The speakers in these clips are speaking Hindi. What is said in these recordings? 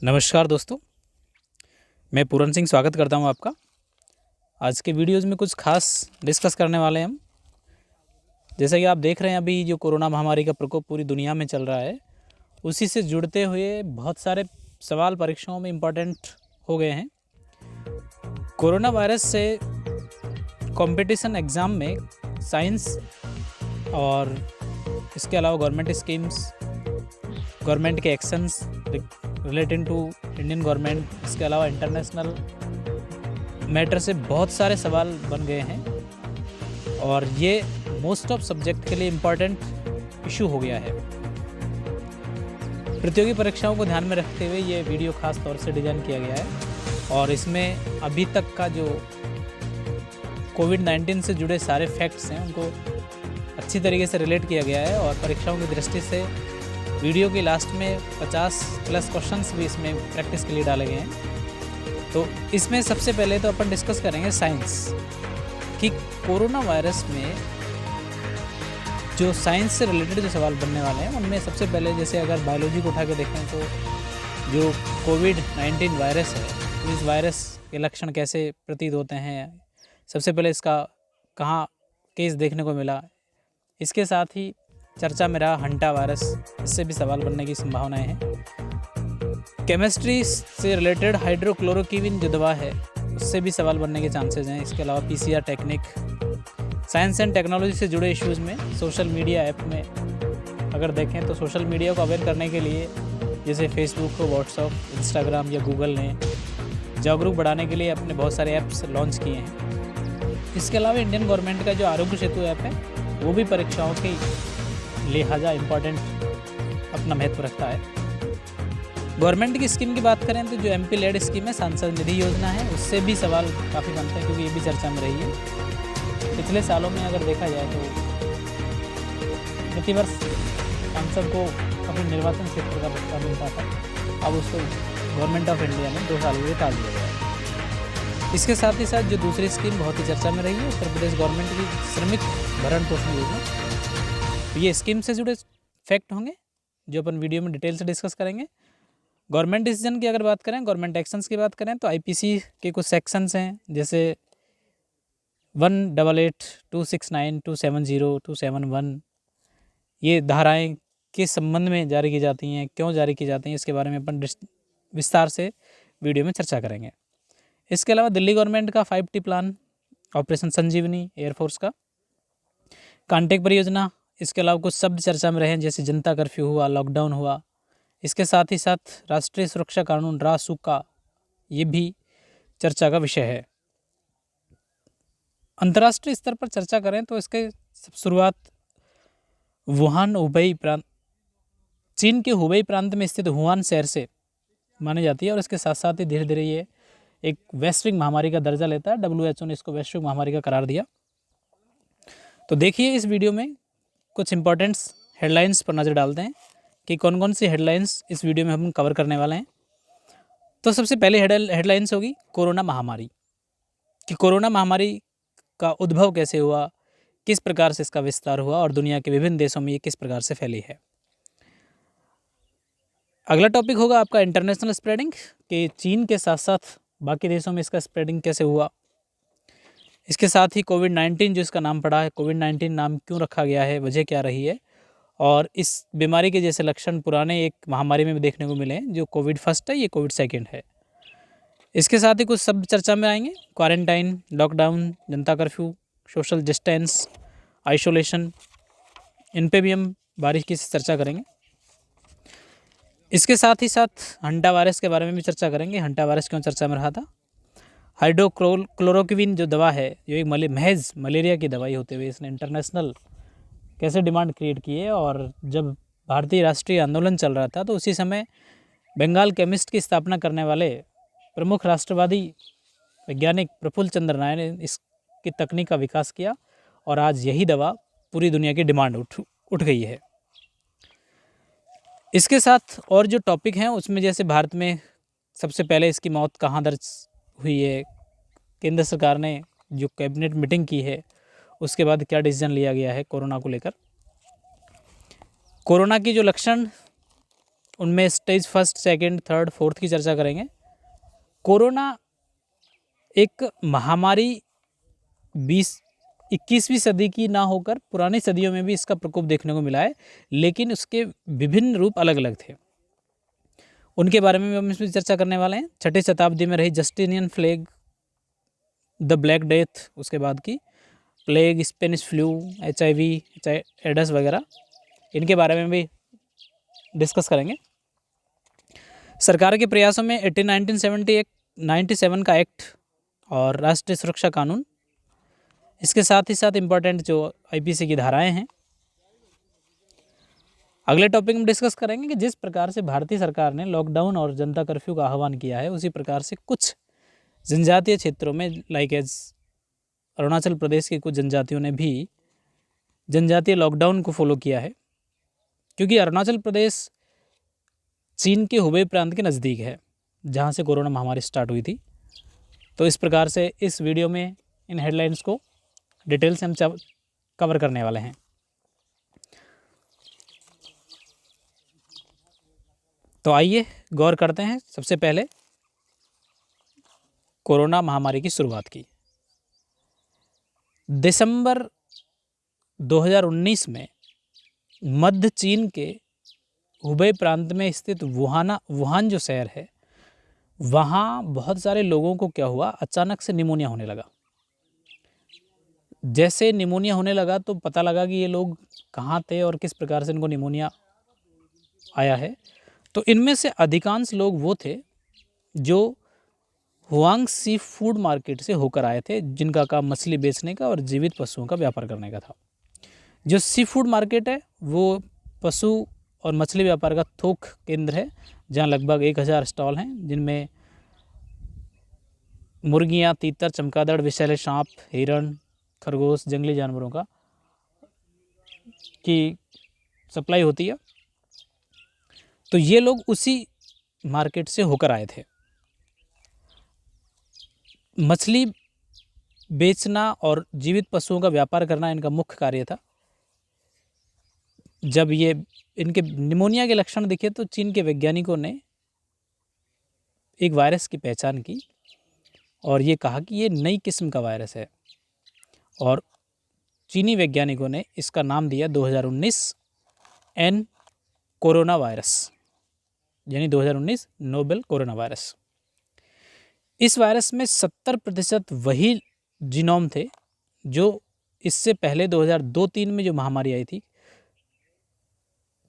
नमस्कार दोस्तों, मैं पूरन सिंह स्वागत करता हूं आपका। आज के वीडियोज़ में कुछ खास डिस्कस करने वाले हैं हम। जैसा कि आप देख रहे हैं, अभी जो कोरोना महामारी का प्रकोप पूरी दुनिया में चल रहा है, उसी से जुड़ते हुए बहुत सारे सवाल परीक्षाओं में इम्पोर्टेंट हो गए हैं। कोरोना वायरस से कंपटीशन एग्ज़ाम में साइंस और इसके अलावा गवर्नमेंट स्कीम्स, गवर्नमेंट के actions related to Indian government, इसके अलावा इंटरनेशनल मैटर से बहुत सारे सवाल बन गए हैं और ये मोस्ट ऑफ सब्जेक्ट के लिए इम्पॉर्टेंट इशू हो गया है। प्रतियोगी परीक्षाओं को ध्यान में रखते हुए ये वीडियो खास तौर से डिज़ाइन किया गया है और इसमें अभी तक का जो कोविड-19 से जुड़े सारे फैक्ट्स हैं उनको अच्छी तरीके से रिलेट किया गया है और परीक्षाओं की दृष्टि से वीडियो के लास्ट में 50+ क्वेश्चंस भी इसमें प्रैक्टिस के लिए डाले गए हैं। तो इसमें सबसे पहले तो अपन डिस्कस करेंगे साइंस कि कोरोना वायरस में जो साइंस से रिलेटेड जो सवाल बनने वाले हैं उनमें सबसे पहले, जैसे अगर बायोलॉजी को उठा के देखें तो जो कोविड-19 वायरस है, तो इस वायरस के लक्षण कैसे प्रतीत होते हैं, सबसे पहले इसका कहाँ केस देखने को मिला, इसके साथ ही चर्चा में रहा हंटा वायरस, इससे भी सवाल बनने की संभावनाएं हैं। केमिस्ट्री से रिलेटेड हाइड्रोक्लोरोक्विन जो दवा है उससे भी सवाल बनने के चांसेस हैं। इसके अलावा PCR technique, science and technology से जुड़े इश्यूज़ में सोशल मीडिया ऐप में अगर देखें तो सोशल मीडिया को अवेयर करने के लिए जैसे फेसबुक, व्हाट्सएप, इंस्टाग्राम या गूगल ने जागरूक बढ़ाने के लिए अपने बहुत सारे ऐप्स लॉन्च किए हैं। इसके अलावा इंडियन गवर्नमेंट का जो आरोग्य सेतु ऐप है वो भी परीक्षाओं की लिहाजा इम्पॉर्टेंट अपना महत्व रखता है। गवर्नमेंट की स्कीम की बात करें तो जो एमपी लेड स्कीम है, सांसद निधि योजना है, उससे भी सवाल काफ़ी बनते हैं क्योंकि ये भी चर्चा में रही है। पिछले सालों में अगर देखा जाए तो प्रतिवर्ष सांसद को अपने निर्वाचन क्षेत्र का भत्ता मिलता था, अब उसको गवर्नमेंट ऑफ इंडिया ने 2 साल के लिए टाल दिया गया है। इसके साथ ही साथ जो दूसरी स्कीम बहुत ही चर्चा में रही है, उत्तर प्रदेश गवर्नमेंट की श्रमिक भरण पोषण योजना, तो ये स्कीम से जुड़े फैक्ट होंगे जो अपन वीडियो में डिटेल से डिस्कस करेंगे। गवर्नमेंट डिसीजन की अगर बात करें, गवर्नमेंट एक्शंस की बात करें तो आईपीसी के कुछ सेक्शंस हैं, जैसे 188, 269, 270, 271, ये धाराएं किस संबंध में जारी की जाती हैं, क्यों जारी की जाती हैं, इसके बारे में अपन विस्तार से वीडियो में चर्चा करेंगे। इसके अलावा दिल्ली गवर्नमेंट का 5T प्लान, ऑपरेशन संजीवनी, एयरफोर्स का कांटेक्ट परियोजना, इसके अलावा कुछ शब्द चर्चा में रहे हैं जैसे जनता कर्फ्यू हुआ, लॉकडाउन हुआ। इसके साथ ही साथ राष्ट्रीय सुरक्षा कानून रासुका, ये भी चर्चा का विषय है। अंतर्राष्ट्रीय स्तर पर चर्चा करें तो इसके शुरुआत वुहान हुबई प्रांत, चीन के हुबई प्रांत में स्थित वुहान शहर से मानी जाती है और इसके साथ साथ ही धीरे धीरे ये एक वैश्विक महामारी का दर्जा लेता है। WHO ने इसको वैश्विक महामारी का करार दिया। तो देखिए इस वीडियो में कुछ इंपॉर्टेंट्स हेडलाइंस पर नज़र डालते हैं कि कौन कौन सी हेडलाइंस इस वीडियो में हम कवर करने वाले हैं। तो सबसे पहले हेडलाइंस होगी कोरोना महामारी, कि कोरोना महामारी का उद्भव कैसे हुआ, किस प्रकार से इसका विस्तार हुआ और दुनिया के विभिन्न देशों में ये किस प्रकार से फैली है। अगला टॉपिक होगा आपका इंटरनेशनल स्प्रेडिंग, कि चीन के साथ साथ बाकी देशों में इसका स्प्रेडिंग कैसे हुआ। इसके साथ ही कोविड-19 जो इसका नाम पड़ा है, कोविड-19 नाम क्यों रखा गया है, वजह क्या रही है, और इस बीमारी के जैसे लक्षण पुराने एक महामारी में भी देखने को मिले हैं, जो कोविड फर्स्ट है, ये कोविड सेकंड है। इसके साथ ही कुछ शब्द चर्चा में आएंगे, क्वारंटाइन, लॉकडाउन, जनता कर्फ्यू, सोशल डिस्टेंस, आइसोलेशन, इन पे भी हम बारीकी से चर्चा करेंगे। इसके साथ ही साथ हंटा वायरस के बारे में भी चर्चा करेंगे, हंटा वायरस क्यों चर्चा में रहा था। हाइड्रोक्लोरोक्विन जो दवा है, जो एक महज मलेरिया की दवाई होते हुए इसने इंटरनेशनल कैसे डिमांड क्रिएट की है, और जब भारतीय राष्ट्रीय आंदोलन चल रहा था तो उसी समय बंगाल केमिस्ट की स्थापना करने वाले प्रमुख राष्ट्रवादी वैज्ञानिक प्रफुल्ल चंद्र राय ने इसकी तकनीक का विकास किया और आज यही दवा पूरी दुनिया की डिमांड उठ गई है। इसके साथ और जो टॉपिक हैं उसमें जैसे भारत में सबसे पहले इसकी मौत कहाँ दर्ज हुई है, केंद्र सरकार ने जो कैबिनेट मीटिंग की है उसके बाद क्या डिसीजन लिया गया है कोरोना को लेकर। कोरोना की जो लक्षण उनमें stage first, second, third, fourth की चर्चा करेंगे। कोरोना एक महामारी 21वीं सदी की ना होकर पुरानी सदियों में भी इसका प्रकोप देखने को मिला है, लेकिन उसके विभिन्न रूप अलग अलग थे। उनके बारे में हम इसमें चर्चा करने वाले हैं। 6ठी शताब्दी में रही Justinian plague, the black death, उसके बाद की plague, Spanish flu, HIV, AIDS वगैरह, इनके बारे में भी डिस्कस करेंगे। सरकार के प्रयासों में 1997 का एक्ट और राष्ट्रीय सुरक्षा कानून, इसके साथ ही साथ इम्पोर्टेंट जो IPC की धाराएं हैं। अगले टॉपिक में डिस्कस करेंगे कि जिस प्रकार से भारतीय सरकार ने लॉकडाउन और जनता कर्फ्यू का आह्वान किया है, उसी प्रकार से कुछ जनजातीय क्षेत्रों में लाइक एज अरुणाचल प्रदेश की कुछ जनजातियों ने भी जनजातीय लॉकडाउन को फॉलो किया है, क्योंकि अरुणाचल प्रदेश चीन के हुबेई प्रांत के नज़दीक है, जहां से कोरोना महामारी स्टार्ट हुई थी। तो इस प्रकार से इस वीडियो में इन हेडलाइंस को डिटेल से हम कवर करने वाले हैं। तो आइए गौर करते हैं सबसे पहले कोरोना महामारी की शुरुआत की। दिसंबर 2019 में मध्य चीन के हुबेई प्रांत में स्थित वुहान जो शहर है, वहाँ बहुत सारे लोगों को क्या हुआ, अचानक से निमोनिया होने लगा। जैसे निमोनिया होने लगा तो पता लगा कि ये लोग कहाँ थे और किस प्रकार से इनको निमोनिया आया है। तो इनमें से अधिकांश लोग वो थे जो हुआंग सी फूड मार्केट से होकर आए थे, जिनका काम मछली बेचने का और जीवित पशुओं का व्यापार करने का था। जो सी फूड मार्केट है वो पशु और मछली व्यापार का थोक केंद्र है, जहाँ लगभग 1000 स्टॉल हैं, जिनमें मुर्गियाँ, तीतर, चमगादड़, विषैले सांप, हिरण, खरगोश, जंगली जानवरों की सप्लाई होती है। तो ये लोग उसी मार्केट से होकर आए थे। मछली बेचना और जीवित पशुओं का व्यापार करना इनका मुख्य कार्य था। जब ये इनके निमोनिया के लक्षण दिखे तो चीन के वैज्ञानिकों ने एक वायरस की पहचान की और ये कहा कि ये नई किस्म का वायरस है, और चीनी वैज्ञानिकों ने इसका नाम दिया 2019 एन कोरोना वायरस, यानी 2019 नोबेल कोरोना वायरस। इस वायरस में 70% वही जीनोम थे जो इससे पहले 2002-3 में जो महामारी आई थी,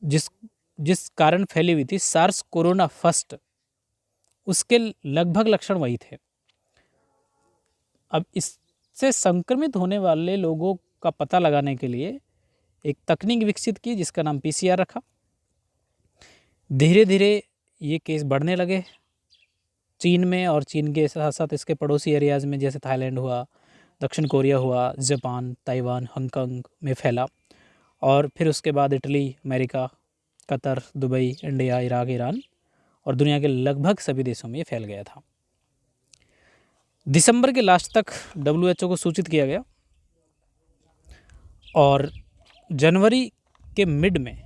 जिस कारण फैली हुई थी, सार्स कोरोना फर्स्ट, उसके लगभग लक्षण वही थे। अब इससे संक्रमित होने वाले लोगों का पता लगाने के लिए एक तकनीक विकसित की जिसका नाम PCR रखा। धीरे धीरे ये केस बढ़ने लगे चीन में, और चीन के साथ साथ इसके पड़ोसी एरियाज़ में जैसे थाईलैंड हुआ, दक्षिण कोरिया हुआ, जापान, ताइवान, हांगकांग में फैला, और फिर उसके बाद Italy, America, Qatar, Dubai, India, Iraq, Iran और दुनिया के लगभग सभी देशों में ये फैल गया था। दिसंबर के लास्ट तक WHO को सूचित किया गया और जनवरी के मिड में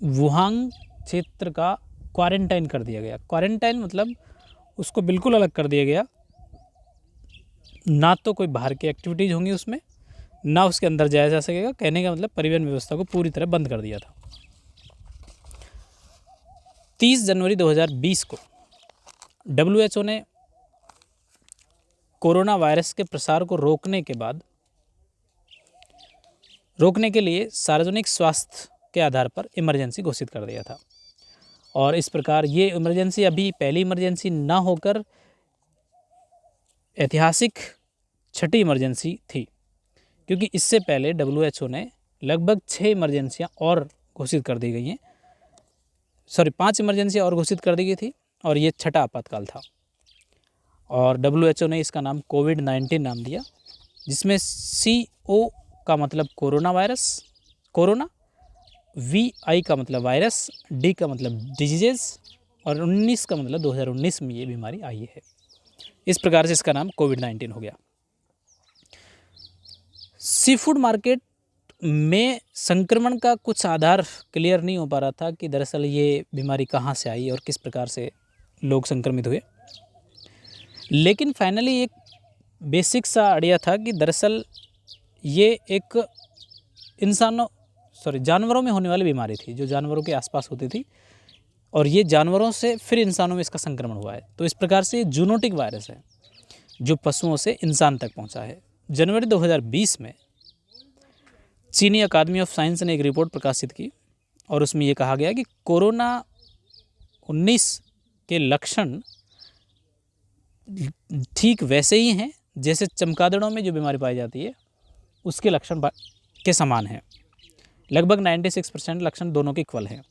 वुहान क्षेत्र का क्वारंटाइन कर दिया गया। क्वारंटाइन मतलब उसको बिल्कुल अलग कर दिया गया, ना तो कोई बाहर की एक्टिविटीज़ होंगी उसमें, ना उसके अंदर जाया जा सकेगा। कहने का मतलब परिवहन व्यवस्था को पूरी तरह बंद कर दिया था। 30 जनवरी 2020 को WHO ने कोरोना वायरस के प्रसार को रोकने के लिए सार्वजनिक स्वास्थ्य के आधार पर इमरजेंसी घोषित कर दिया था। और इस प्रकार ये इमरजेंसी अभी पहली इमरजेंसी ना होकर ऐतिहासिक 6ठी इमरजेंसी थी, क्योंकि इससे पहले WHO ने लगभग 6 इमरजेंसियाँ और घोषित कर दी गई हैं, 5 इमरजेंसी और घोषित कर दी गई थी, और ये 6ठा आपातकाल था। और WHO ने इसका नाम कोविड-19 नाम दिया, जिसमें CO का मतलब कोरोना वायरस, कोरोना, VI का मतलब वायरस, D का मतलब डिजीजेज, और 19 का मतलब 2019 में ये बीमारी आई है। इस प्रकार से इसका नाम कोविड-19 हो गया। सी फूड मार्केट में संक्रमण का कुछ आधार क्लियर नहीं हो पा रहा था कि दरअसल ये बीमारी कहाँ से आई और किस प्रकार से लोग संक्रमित हुए। लेकिन फाइनली एक बेसिक सा आइडिया था कि दरअसल ये एक जानवरों में होने वाली बीमारी थी, जो जानवरों के आसपास होती थी, और ये जानवरों से फिर इंसानों में इसका संक्रमण हुआ है। तो इस प्रकार से जूनोटिक वायरस है जो पशुओं से इंसान तक पहुंचा है। जनवरी 2020 में चीनी अकादमी ऑफ साइंस ने एक रिपोर्ट प्रकाशित की और उसमें ये कहा गया कि कोरोना 19 के लक्षण ठीक वैसे ही हैं जैसे चमगादड़ों में जो बीमारी पाई जाती है उसके लक्षण के समान हैं। लगभग 96% लक्षण दोनों के इक्वल हैं।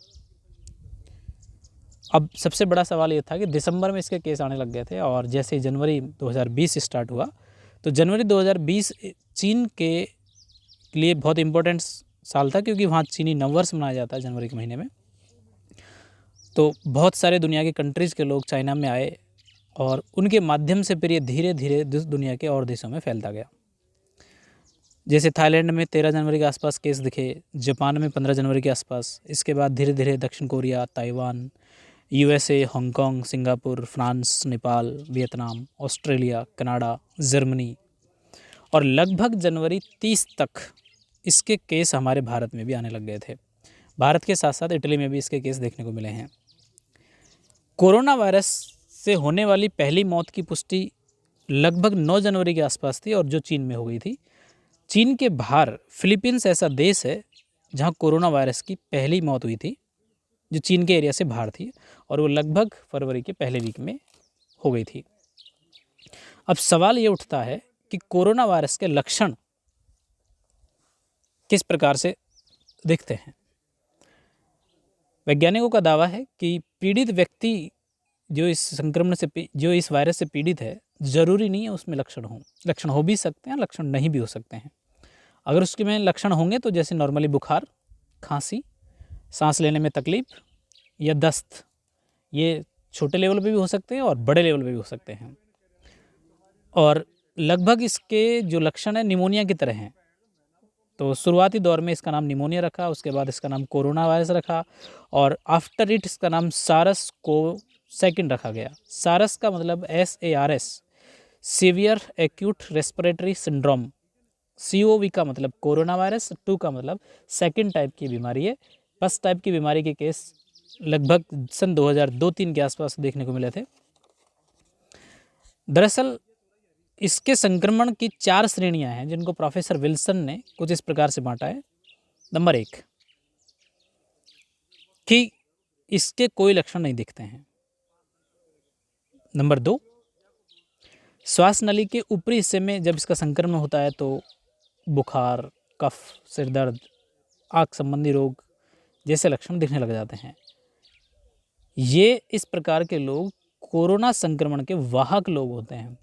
अब सबसे बड़ा सवाल ये था कि दिसंबर में इसके केस आने लग गए थे, और जैसे ही जनवरी 2020 स्टार्ट हुआ तो जनवरी 2020 चीन के लिए बहुत इम्पोर्टेंट साल था, क्योंकि वहाँ चीनी नववर्ष मनाया जाता है जनवरी के महीने में। तो बहुत सारे दुनिया के कंट्रीज़ के लोग चाइना में आए और उनके माध्यम से फिर ये धीरे धीरे दुनिया के और देशों में फैलता गया। जैसे थाईलैंड में 13 जनवरी के आसपास केस दिखे, जापान में 15 जनवरी के आसपास, इसके बाद धीरे धीरे दक्षिण Korea, Taiwan, USA, Hong Kong, Singapore, France, Nepal, Vietnam, Australia, Canada, Germany, और लगभग जनवरी 30 तक इसके केस हमारे भारत में भी आने लग गए थे। भारत के साथ साथ इटली में भी इसके केस देखने को मिले हैं। कोरोना वायरस से होने वाली पहली मौत की पुष्टि लगभग 9 जनवरी के आसपास थी, और जो चीन में हो गई थी। चीन के बाहर फिलीपींस ऐसा देश है जहां कोरोना वायरस की पहली मौत हुई थी, जो चीन के एरिया से बाहर थी, और वो लगभग फरवरी के पहले वीक में हो गई थी। अब सवाल ये उठता है कि कोरोना वायरस के लक्षण किस प्रकार से दिखते हैं। वैज्ञानिकों का दावा है कि पीड़ित व्यक्ति जो इस वायरस से पीड़ित है, ज़रूरी नहीं है उसमें लक्षण हो भी सकते हैं, लक्षण नहीं भी हो सकते हैं। अगर उसके में लक्षण होंगे तो जैसे नॉर्मली बुखार, खांसी, सांस लेने में तकलीफ या दस्त, ये छोटे लेवल पे भी हो सकते हैं और बड़े लेवल पे भी हो सकते हैं। और लगभग इसके जो लक्षण है निमोनिया की तरह हैं। तो शुरुआती दौर में इसका नाम निमोनिया रखा, उसके बाद इसका नाम कोरोना वायरस रखा, और आफ्टर इट इसका नाम सारस को सेकंड रखा गया। सारस का मतलब SARS, severe acute respiratory syndrome. COV का मतलब कोरोना वायरस, 2 का मतलब सेकंड टाइप की बीमारी है। फर्स्ट टाइप की बीमारी के केस लगभग सन 2002-3 के आसपास देखने को मिले थे। दरअसल इसके संक्रमण की 4 श्रेणियां हैं जिनको प्रोफेसर विल्सन ने कुछ इस प्रकार से बांटा है। नंबर 1 कि इसके कोई लक्षण नहीं दिखते हैं। नंबर 2, श्वास नली के ऊपरी हिस्से में जब इसका संक्रमण होता है तो बुखार, कफ, सिर दर्द, आँख संबंधी रोग जैसे लक्षण दिखने लग जाते हैं। ये इस प्रकार के लोग कोरोना संक्रमण के वाहक लोग होते हैं,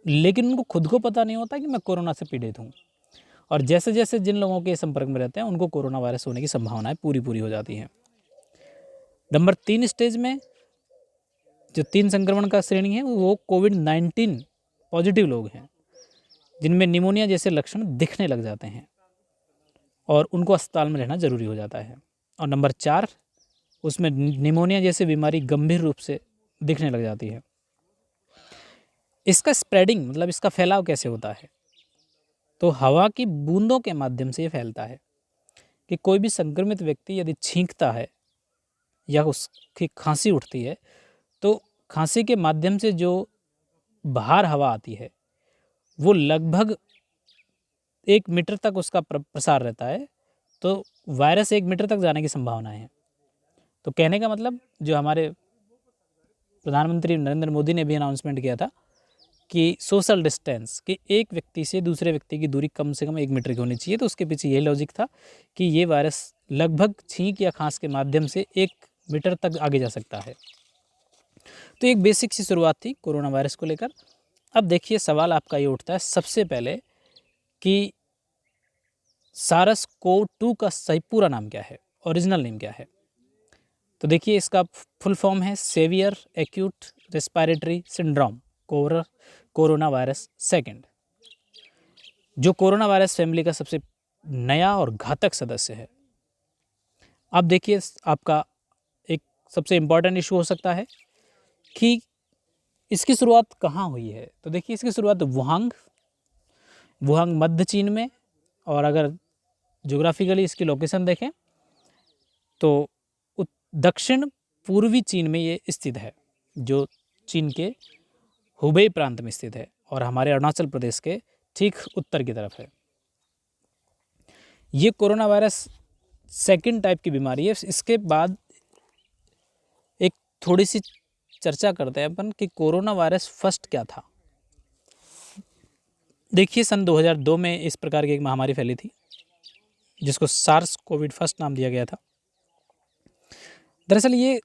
लेकिन उनको खुद को पता नहीं होता कि मैं कोरोना से पीड़ित हूँ, और जैसे जैसे जिन लोगों के संपर्क में रहते हैं उनको कोरोना वायरस होने की संभावनाएं पूरी हो जाती हैं। नंबर 3 स्टेज में जो 3 संक्रमण का श्रेणी है वो कोविड-19 पॉजिटिव लोग हैं, जिनमें निमोनिया जैसे लक्षण दिखने लग जाते हैं और उनको अस्पताल में रहना जरूरी हो जाता है। और नंबर 4, उसमें निमोनिया जैसी बीमारी गंभीर रूप से दिखने लग जाती है। इसका स्प्रेडिंग मतलब इसका फैलाव कैसे होता है, तो हवा की बूंदों के माध्यम से ये फैलता है। कि कोई भी संक्रमित व्यक्ति यदि छींकता है या उसकी खांसी उठती है तो खांसी के माध्यम से जो बाहर हवा आती है वो लगभग 1 मीटर तक उसका प्रसार रहता है, तो वायरस 1 मीटर तक जाने की संभावना है। तो कहने का मतलब जो हमारे प्रधानमंत्री नरेंद्र मोदी ने भी अनाउंसमेंट किया था कि सोशल डिस्टेंस, कि एक व्यक्ति से दूसरे व्यक्ति की दूरी कम से कम 1 मीटर की होनी चाहिए, तो उसके पीछे यही लॉजिक था कि ये वायरस लगभग छींक या खांस के माध्यम से 1 मीटर तक आगे जा सकता है। तो एक बेसिक सी शुरुआत थी कोरोना वायरस को लेकर। अब देखिए सवाल आपका ये उठता है सबसे पहले कि SARS-CoV-2 का सही पूरा नाम क्या है, ओरिजिनल नेम क्या है। तो देखिए इसका फुल फॉर्म है severe acute respiratory syndrome corona virus second, जो कोरोना वायरस फैमिली का सबसे नया और घातक सदस्य है। अब देखिए आपका एक सबसे इम्पॉर्टेंट इशू हो सकता है कि इसकी शुरुआत कहाँ हुई है। तो देखिए इसकी शुरुआत वुहांग मध्य चीन में, और अगर ज्योग्राफिकली इसकी लोकेशन देखें तो दक्षिण पूर्वी चीन में ये स्थित है, जो चीन के हुबेई प्रांत में स्थित है और हमारे अरुणाचल प्रदेश के ठीक उत्तर की तरफ है। ये कोरोना वायरस सेकंड टाइप की बीमारी है। इसके बाद एक थोड़ी सी चर्चा करते हैं अपन कि कोरोना वायरस फर्स्ट क्या था। देखिए सन 2002 में इस प्रकार की एक महामारी फैली थी जिसको सार्स कोविड फर्स्ट नाम दिया गया था। दरअसल ये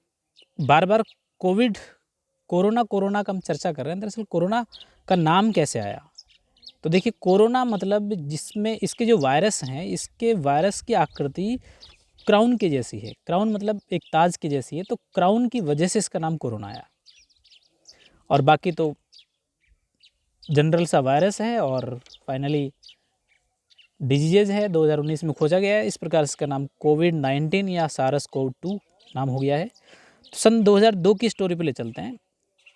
बार बार कोरोना का हम चर्चा कर रहे हैं। दरअसल कोरोना का नाम कैसे आया, तो देखिए कोरोना मतलब जिसमें इसके जो वायरस हैं, इसके वायरस की आकृति क्राउन के जैसी है। क्राउन मतलब एक ताज की जैसी है, तो क्राउन की वजह से इसका नाम कोरोना आया। और बाकी तो जनरल सा वायरस है और फाइनली डिजीज है, 2019 में खोजा गया है। इस प्रकार इसका नाम कोविड-19 या सार्स-CoV-2 नाम हो गया है। तो सन 2002 की स्टोरी पे ले चलते हैं।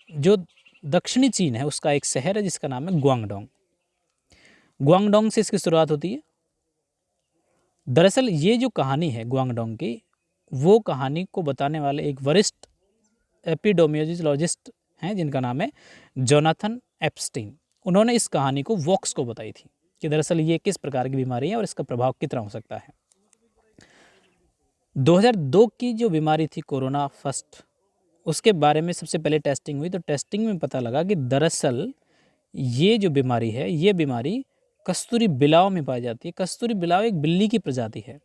जो दक्षिणी चीन है उसका एक शहर है जिसका नाम है ग्वांगडोंग। ग्वांगडोंग से इसकी शुरुआत होती है। दरअसल ये जो कहानी है ग्वांगडोंग की, वो कहानी को बताने वाले एक वरिष्ठ एपिडेमियोलॉजिस्ट हैं जिनका नाम है जोनाथन एप्स्टीन। उन्होंने इस कहानी को वॉक्स को बताई थी कि दरअसल ये किस प्रकार की बीमारी है और इसका प्रभाव कितना हो सकता है। 2002 की जो बीमारी थी कोरोना फर्स्ट, उसके बारे में सबसे पहले टेस्टिंग हुई। तो टेस्टिंग में पता लगा कि दरअसल ये जो बीमारी है, ये बीमारी कस्तूरी बिलाव में पाई जाती है। कस्तूरी बिलाव एक बिल्ली की प्रजाति है।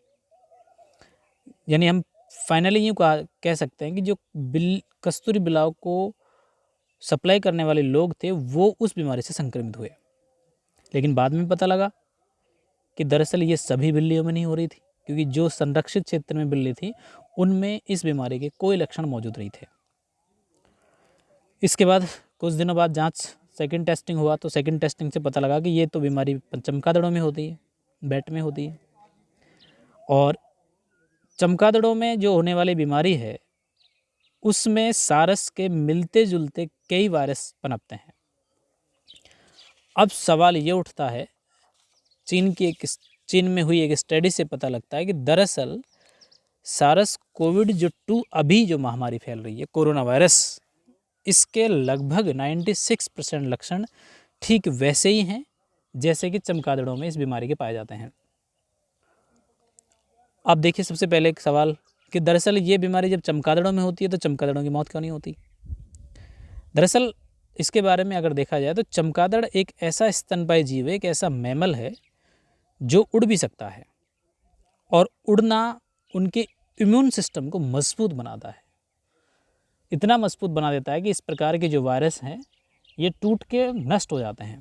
यानी हम फाइनली यूँ कह सकते हैं कि जो कस्तूरी बिलाव को सप्लाई करने वाले लोग थे वो उस बीमारी से संक्रमित हुए। लेकिन बाद में पता लगा कि दरअसल ये सभी बिल्लियों में नहीं हो रही थी, क्योंकि जो संरक्षित क्षेत्र में बिल्ली थी उनमें इस बीमारी के कोई लक्षण मौजूद नहीं थे। इसके बाद कुछ दिनों बाद जांच सेकंड टेस्टिंग हुआ, तो सेकंड टेस्टिंग से पता लगा कि ये तो बीमारी चमगादड़ों में होती है, बैट में होती है। और चमगादड़ों में जो होने वाली बीमारी है उसमें सारस के मिलते जुलते कई वायरस पनपते हैं। अब सवाल ये उठता है, चीन में हुई एक स्टडी से पता लगता है कि दरअसल सारस कोविड-2 अभी जो महामारी फैल रही है कोरोना वायरस, इसके लगभग 96% लक्षण ठीक वैसे ही हैं जैसे कि चमगादड़ों में इस बीमारी के पाए जाते हैं। अब देखिए सबसे पहले एक सवाल कि दरअसल ये बीमारी जब चमगादड़ों में होती है तो चमगादड़ों की मौत क्यों नहीं होती। दरअसल इसके बारे में अगर देखा जाए तो चमगादड़ एक ऐसा स्तनपायी जीव है, एक ऐसा मैमल है जो उड़ भी सकता है, और उड़ना उनके इम्यून सिस्टम को मजबूत बनाता है। इतना मजबूत बना देता है कि इस प्रकार के जो वायरस हैं ये टूट के नष्ट हो जाते हैं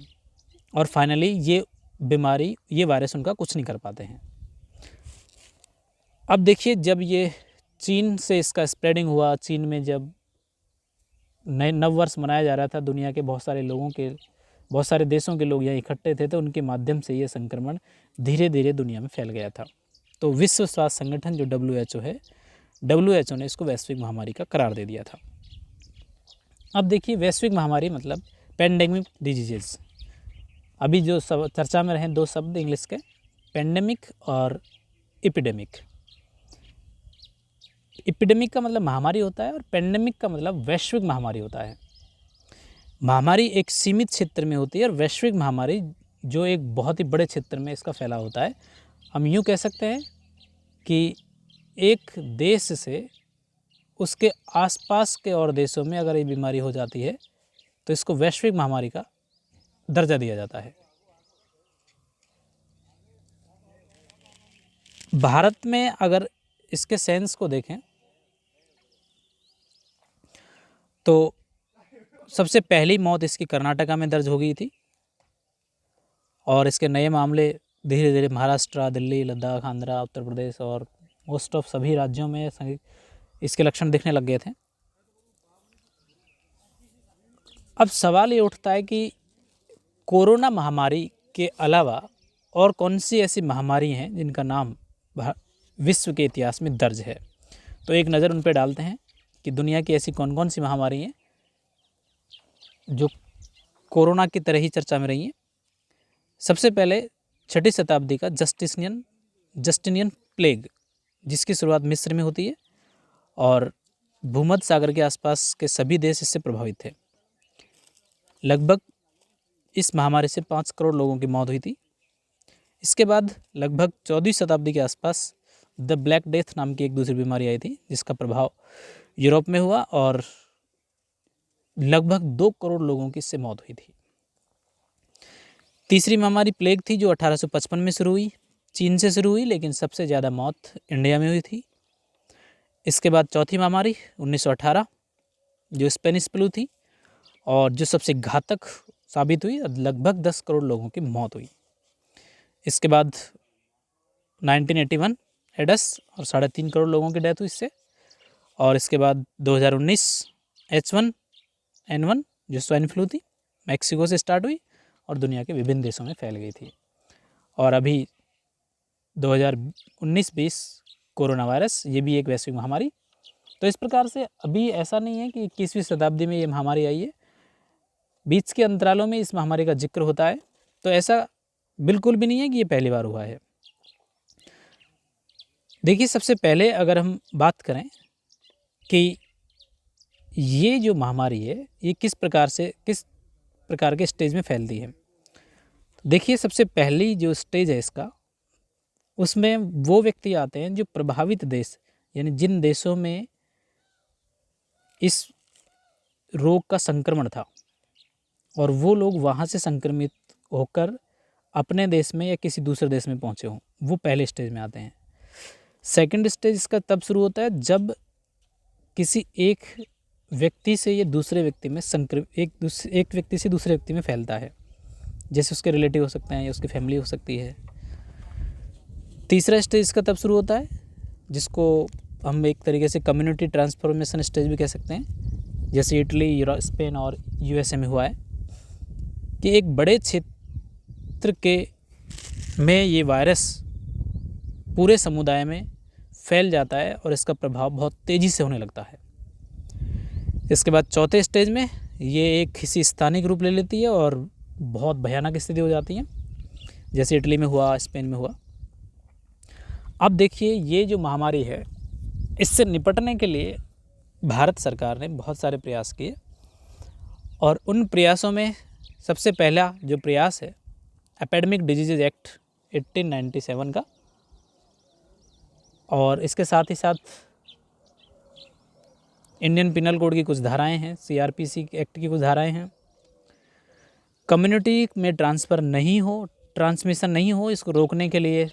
और फाइनली ये वायरस उनका कुछ नहीं कर पाते हैं। अब देखिए जब ये चीन से इसका स्प्रेडिंग हुआ, चीन में जब नव वर्ष मनाया जा रहा था, दुनिया के बहुत सारे देशों के लोग यहाँ इकट्ठे थे, तो उनके माध्यम से ये संक्रमण धीरे धीरे दुनिया में फैल गया था। तो विश्व स्वास्थ्य संगठन जो WHO है, WHO ने इसको वैश्विक महामारी का करार दे दिया था। अब देखिए वैश्विक महामारी मतलब पेंडेमिक डिजीजेस। अभी जो सब चर्चा में रहे दो शब्द इंग्लिश के, पेंडेमिक और एपिडेमिक। एपिडेमिक का मतलब महामारी होता है और पेंडेमिक का मतलब वैश्विक महामारी होता है। महामारी एक सीमित क्षेत्र में होती है और वैश्विक महामारी जो एक बहुत ही बड़े क्षेत्र में इसका फैलाव होता है। हम यूँ कह सकते हैं कि एक देश से उसके आसपास के और देशों में अगर ये बीमारी हो जाती है तो इसको वैश्विक महामारी का दर्जा दिया जाता है। भारत में अगर इसके सेंस को देखें तो सबसे पहली मौत इसकी कर्नाटका में दर्ज हो गई थी और इसके नए मामले धीरे धीरे महाराष्ट्र, दिल्ली, लद्दाख, आंध्र, उत्तर प्रदेश और मोस्ट ऑफ सभी राज्यों में इसके लक्षण दिखने लग गए थे। अब सवाल ये उठता है कि कोरोना महामारी के अलावा और कौन सी ऐसी महामारी हैं जिनका नाम विश्व के इतिहास में दर्ज है। तो एक नज़र उन पर डालते हैं कि दुनिया की ऐसी कौन कौन सी महामारी हैं जो कोरोना की तरह ही चर्चा में रही हैं। सबसे पहले 6ठी शताब्दी का जस्टिनियन प्लेग, जिसकी शुरुआत मिस्र में होती है और भूमध्य सागर के आसपास के सभी देश इससे प्रभावित थे। लगभग इस महामारी से 5 करोड़ लोगों की मौत हुई थी। इसके बाद लगभग 14वीं शताब्दी के आसपास द ब्लैक डेथ नाम की एक दूसरी बीमारी आई थी, जिसका प्रभाव यूरोप में हुआ और लगभग 2 करोड़ लोगों की इससे मौत हुई थी। तीसरी महामारी प्लेग थी जो 1855 में शुरू हुई, चीन से शुरू हुई, लेकिन सबसे ज़्यादा मौत इंडिया में हुई थी। इसके बाद चौथी महामारी 1918 जो स्पेनिश फ्लू थी और जो सबसे घातक साबित हुई, लगभग 10 करोड़ लोगों की मौत हुई। इसके बाद 1981 एडस और 3.5 करोड़ लोगों की डेथ हुई इससे। और इसके बाद 2019 H1N1 जो स्वाइन फ्लू थी, मैक्सिको से स्टार्ट हुई और दुनिया के विभिन्न देशों में फैल गई थी। और अभी 2019-20 कोरोना वायरस, ये भी एक वैश्विक महामारी। तो इस प्रकार से अभी ऐसा नहीं है कि 21वीं शताब्दी में ये महामारी आई है, बीच के अंतरालों में इस महामारी का जिक्र होता है। तो ऐसा बिल्कुल भी नहीं है कि ये पहली बार हुआ है। देखिए, सबसे पहले अगर हम बात करें कि ये जो महामारी है ये किस प्रकार के स्टेज में फैलती है, तो देखिए सबसे पहली जो स्टेज है इसका, उसमें वो व्यक्ति आते हैं जो प्रभावित देश, यानी जिन देशों में इस रोग का संक्रमण था और वो लोग वहाँ से संक्रमित होकर अपने देश में या किसी दूसरे देश में पहुँचे हों, वो पहले स्टेज में आते हैं। सेकंड स्टेज इसका तब शुरू होता है जब किसी एक व्यक्ति से ये दूसरे व्यक्ति में एक व्यक्ति से दूसरे व्यक्ति में फैलता है, जैसे उसके रिलेटिव हो सकते हैं या उसकी फैमिली हो सकती है। तीसरा स्टेज इसका तब शुरू होता है जिसको हम एक तरीके से कम्युनिटी ट्रांसफॉर्मेशन स्टेज भी कह सकते हैं, जैसे इटली, स्पेन और यूएसए में हुआ है कि एक बड़े क्षेत्र में ये वायरस पूरे समुदाय में फैल जाता है और इसका प्रभाव बहुत तेज़ी से होने लगता है। इसके बाद चौथे स्टेज में ये एक किसी स्थानिक रूप ले लेती है और बहुत भयानक स्थिति हो जाती है, जैसे इटली में हुआ, स्पेन में हुआ। अब देखिए, ये जो महामारी है इससे निपटने के लिए भारत सरकार ने बहुत सारे प्रयास किए और उन प्रयासों में सबसे पहला जो प्रयास है एपिडेमिक डिजीज़ एक्ट 1897 का, और इसके साथ ही साथ इंडियन पिनल कोड की कुछ धाराएं हैं, सीआरपीसी एक्ट की कुछ धाराएं हैं। कम्युनिटी में ट्रांसमिशन नहीं हो, इसको रोकने के लिए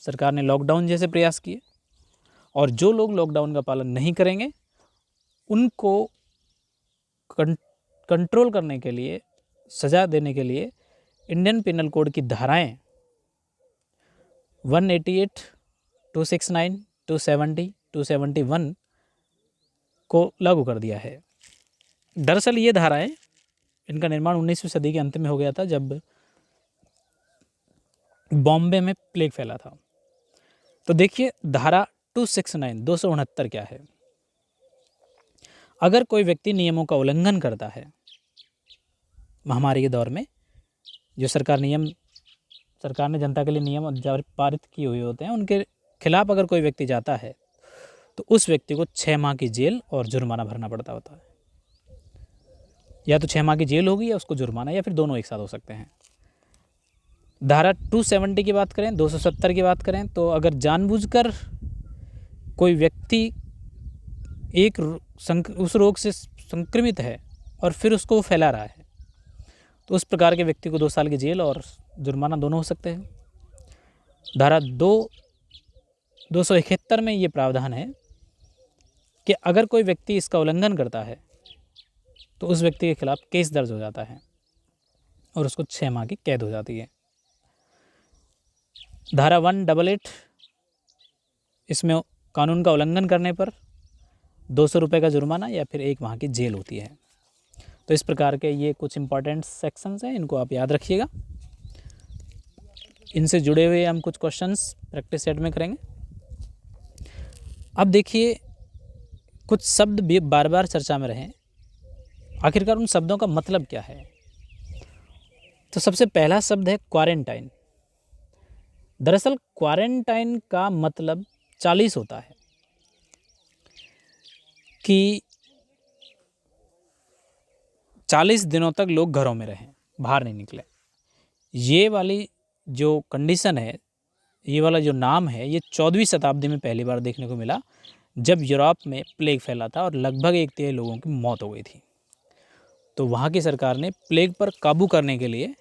सरकार ने लॉकडाउन जैसे प्रयास किए और जो लोग लॉकडाउन का पालन नहीं करेंगे उनको कंट्रोल करने के लिए, सज़ा देने के लिए इंडियन पिनल कोड की धाराएं 188, 269, 270, 271 को लागू कर दिया है। दरअसल ये धाराएं, इनका निर्माण 19वीं सदी के अंत में हो गया था जब बॉम्बे में प्लेग फैला था। तो देखिए धारा 269 क्या है। अगर कोई व्यक्ति नियमों का उल्लंघन करता है महामारी के दौर में, जो सरकार ने जनता के लिए नियम पारित किए हुए होते हैं, उनके खिलाफ अगर कोई व्यक्ति जाता है तो उस व्यक्ति को 6 माह की जेल और जुर्माना भरना पड़ता होता है। या तो 6 माह की जेल होगी या उसको जुर्माना, या फिर दोनों एक साथ हो सकते हैं। धारा 270 की बात करें, 270 की बात करें, तो अगर जानबूझकर कोई व्यक्ति उस रोग से संक्रमित है और फिर उसको फैला रहा है, तो उस प्रकार के व्यक्ति को 2 साल की जेल और जुर्माना दोनों हो सकते हैं। धारा 271 में ये प्रावधान है कि अगर कोई व्यक्ति इसका उल्लंघन करता है तो उस व्यक्ति के खिलाफ केस दर्ज हो जाता है और उसको 6 माह की कैद हो जाती है। धारा 188, इसमें कानून का उल्लंघन करने पर 200 रुपये का जुर्माना या फिर 1 माह की जेल होती है। तो इस प्रकार के ये कुछ इंपॉर्टेंट सेक्शंस हैं, इनको आप याद रखिएगा। इनसे जुड़े हुए हम कुछ क्वेश्चंस प्रैक्टिस सेट में करेंगे। अब देखिए, कुछ शब्द भी बार बार चर्चा में रहे, आखिरकार उन शब्दों का मतलब क्या है। तो सबसे पहला शब्द है क्वारंटाइन। दरअसल क्वारंटाइन का मतलब 40 होता है कि 40 दिनों तक लोग घरों में रहें, बाहर नहीं निकले। ये वाली जो कंडीशन है, ये वाला जो नाम है, ये 14वीं शताब्दी में पहली बार देखने को मिला, जब यूरोप में प्लेग फैला था और लगभग 1/3 लोगों की मौत हो गई थी। तो वहाँ की सरकार ने प्लेग पर काबू करने के लिए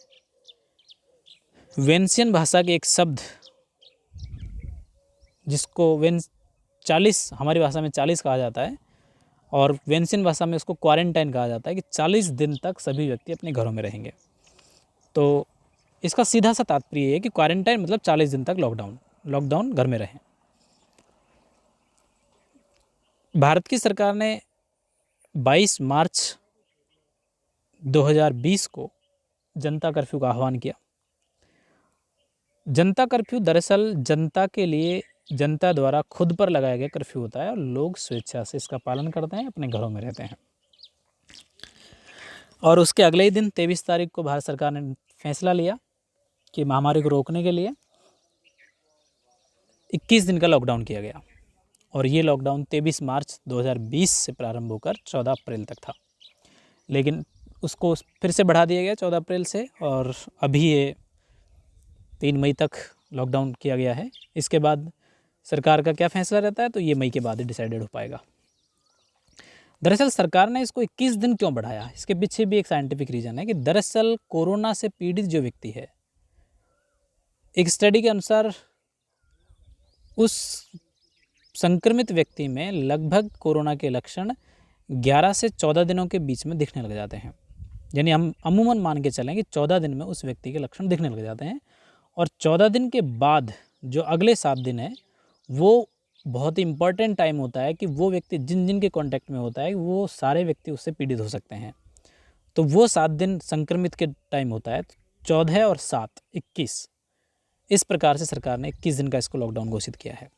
वेनेशियन भाषा के एक शब्द, जिसको 40 हमारी भाषा में 40 कहा जाता है और वेनेशियन भाषा में उसको क्वारंटाइन कहा जाता है, कि 40 दिन तक सभी व्यक्ति अपने घरों में रहेंगे। तो इसका सीधा सा तात्पर्य है कि क्वारंटाइन मतलब 40 दिन तक लॉकडाउन घर में रहें। भारत की सरकार ने 22 मार्च 2020 को जनता कर्फ्यू का आह्वान किया। जनता कर्फ्यू दरअसल जनता के लिए जनता द्वारा खुद पर लगाया गया कर्फ्यू होता है और लोग स्वेच्छा से इसका पालन करते हैं, अपने घरों में रहते हैं। और उसके अगले ही दिन 23 तारीख को भारत सरकार ने फैसला लिया कि महामारी को रोकने के लिए 21 दिन का लॉकडाउन किया गया। और ये लॉकडाउन 23 मार्च 2020 से प्रारंभ होकर 14 अप्रैल तक था, लेकिन उसको फिर से बढ़ा दिया गया 14 अप्रैल से, और अभी ये 3 मई तक लॉकडाउन किया गया है। इसके बाद सरकार का क्या फैसला रहता है, तो ये मई के बाद ही डिसाइडेड हो पाएगा। दरअसल सरकार ने इसको 21 दिन क्यों बढ़ाया, इसके पीछे भी एक साइंटिफिक रीज़न है कि दरअसल कोरोना से पीड़ित जो व्यक्ति है, एक स्टडी के अनुसार उस संक्रमित व्यक्ति में लगभग कोरोना के लक्षण 11 से 14 दिनों के बीच में दिखने लग जाते हैं। यानी हम अमूमन मान के चलें कि 14 दिन में उस व्यक्ति के लक्षण दिखने लग जाते हैं, और 14 दिन के बाद जो अगले 7 दिन है, वो बहुत ही इम्पॉर्टेंट टाइम होता है कि वो व्यक्ति जिन जिन के कांटेक्ट में होता है, वो सारे व्यक्ति उससे पीड़ित हो सकते हैं। तो वो 7 दिन संक्रमित के टाइम होता है, 14 और 7 21। इस प्रकार से सरकार ने 21 दिन का इसको लॉकडाउन घोषित किया है।